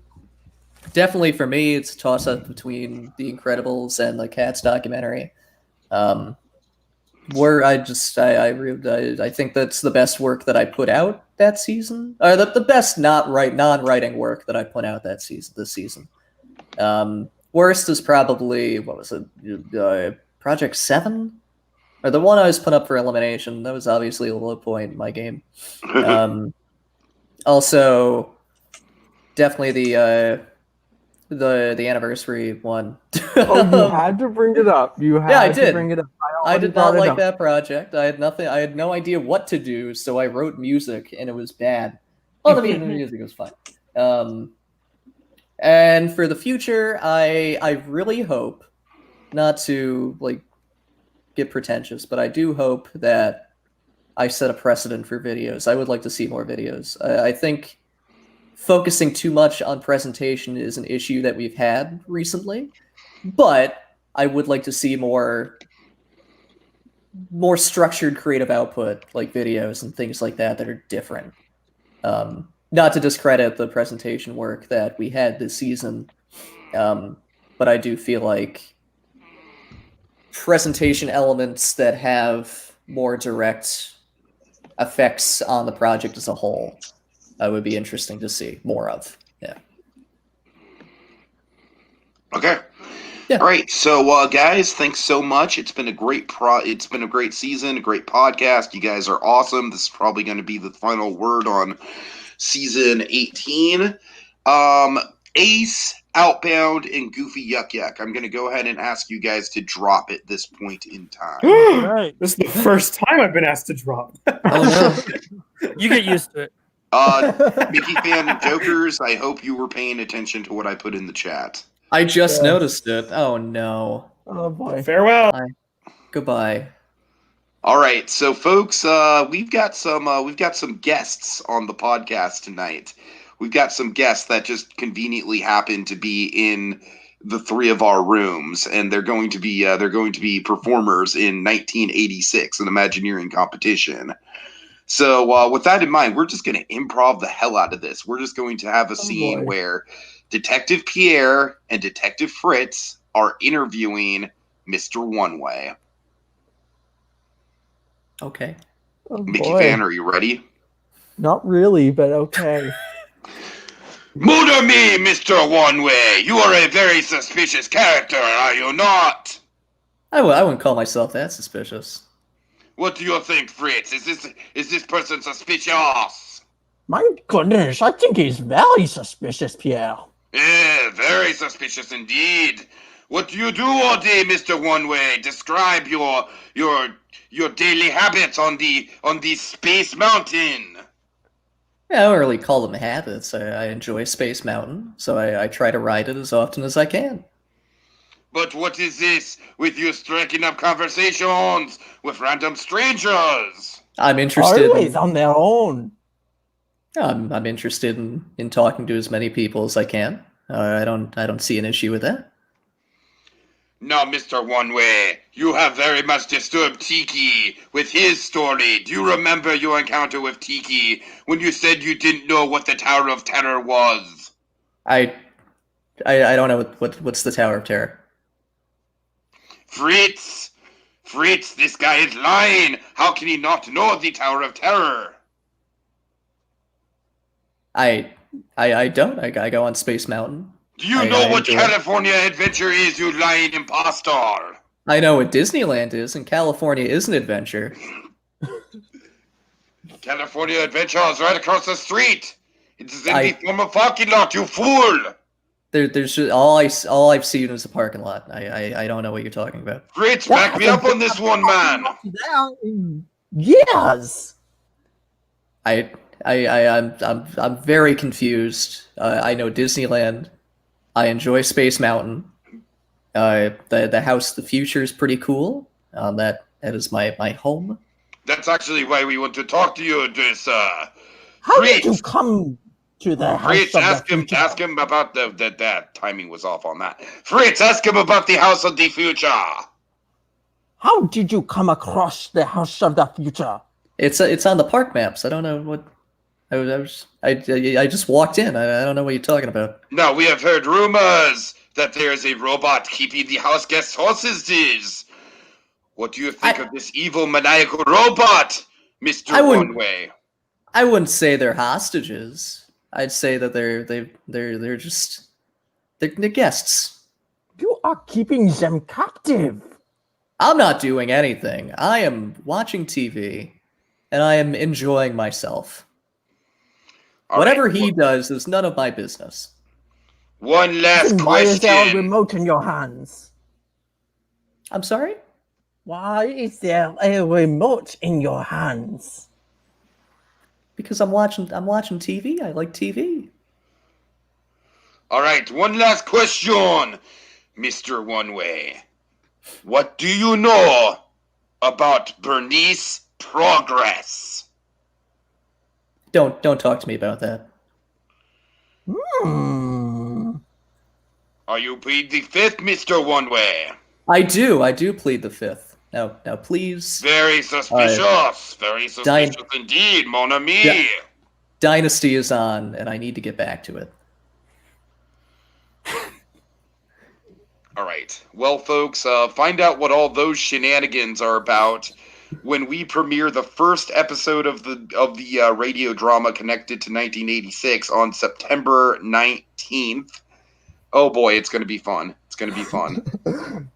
definitely for me, it's a toss-up between The Incredibles and the Cats documentary. Where I think that's the best work that I put out that season, or the best non-writing work that I put out this season. Worst is probably, what was it, Project 7? Or the one I was put up for elimination. That was obviously a low point in my game. Also, definitely the anniversary one. You had to bring it up. I did. Bring it up. I did not like that project. I had no idea what to do, so I wrote music, and it was bad. Well, the music was fine. And for the future, I really hope, not to get pretentious, but I do hope that I set a precedent for videos. I would like to see more videos. I think focusing too much on presentation is an issue that we've had recently, but I would like to see more structured creative output, like videos and things like that are different. Not to discredit the presentation work that we had this season, but I do feel like presentation elements that have more direct effects on the project as a whole would be interesting to see more of. Yeah. Okay. Yeah. All right. So, guys, thanks so much. It's been a great It's been a great season, a great podcast. You guys are awesome. This is probably going to be the final word on season 18. Ace, Outbound, and Goofy Yuck Yuck. I'm going to go ahead and ask you guys to drop at this point in time. Right. This is the first time I've been asked to drop. Oh no. You get used to it. Mickey Fan and Jokers, I hope you were paying attention to what I put in the chat. I just noticed it. Oh no. Oh boy. Farewell. Goodbye. All right, so folks, we've got some guests on the podcast tonight. We've got some guests that just conveniently happen to be in the three of our rooms, and they're going to be performers in 1986, an Imagineering competition. So with that in mind, we're just going to improv the hell out of this. We're just going to have a scene where Detective Pierre and Detective Fritz are interviewing Mr. One Way. Okay. Oh, Mickey boy. Van, are you ready? Not really, but okay. Mon ami, Mr. One Way, you are a very suspicious character, are you not? I wouldn't call myself that suspicious. What do you think, Fritz? Is this person suspicious? My goodness, I think he's very suspicious, Pierre. Yeah, very suspicious indeed. What do you do all day, Mr. One Way? Describe your daily habits on the Space Mountain. Yeah, I don't really call them habits. I enjoy Space Mountain, so I try to ride it as often as I can. But what is this with you striking up conversations with random strangers? I'm interested. Always on their own. I'm interested in talking to as many people as I can. I don't see an issue with that. Now, Mr. One Way, you have very much disturbed Tiki with his story. Do you remember your encounter with Tiki when you said you didn't know what the Tower of Terror was? I don't know what's the Tower of Terror. Fritz, this guy is lying. How can he not know the Tower of Terror? I don't. I go on Space Mountain. Do you know what California Adventure is, you lying impostor? I know what Disneyland is, and California is an adventure. California Adventure is right across the street. It is in the former parking lot, you fool! There's just, all I've seen is a parking lot. I don't know what you're talking about. Fritz, back me up on this one, man. Yes. I'm very confused. I know Disneyland. I enjoy Space Mountain. The House of the Future is pretty cool. That is my home. That's actually why we want to talk to you, this How did you come to the House Fritz, of ask the him. Future? Ask him about that timing was off on that. Fritz, ask him about the House of the Future. How did you come across the House of the Future? It's on the park maps. I don't know what. I just walked in. I don't know what you're talking about. Now, we have heard rumors that there is a robot keeping the house guests' hostages. What do you think of this evil maniacal robot, Mr. One Way? I wouldn't say they're hostages. I'd say that they're just they're guests. You are keeping them captive. I'm not doing anything. I am watching TV, and I am enjoying myself. Whatever he does is none of my business. One last Why is there a question. remote in your hands? I'm sorry? Why is there a remote in your hands? Because I'm watching TV. I like TV. All right, one last question, Mr. One Way. What do you know about Bernice Progress? Don't talk to me about that. Are you plead the fifth, Mr. One Way? I do plead the fifth. Now please. Very suspicious. Very suspicious indeed, mon ami. Dynasty is on, and I need to get back to it. All right. Well, folks, find out what all those shenanigans are about when we premiere the first episode of the radio drama connected to 1986 on September 19th. Oh boy, it's going to be fun. It's going to be fun.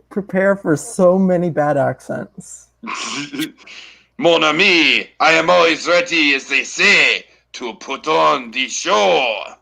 Prepare for so many bad accents. Mon ami, I am always ready, as they say, to put on the show.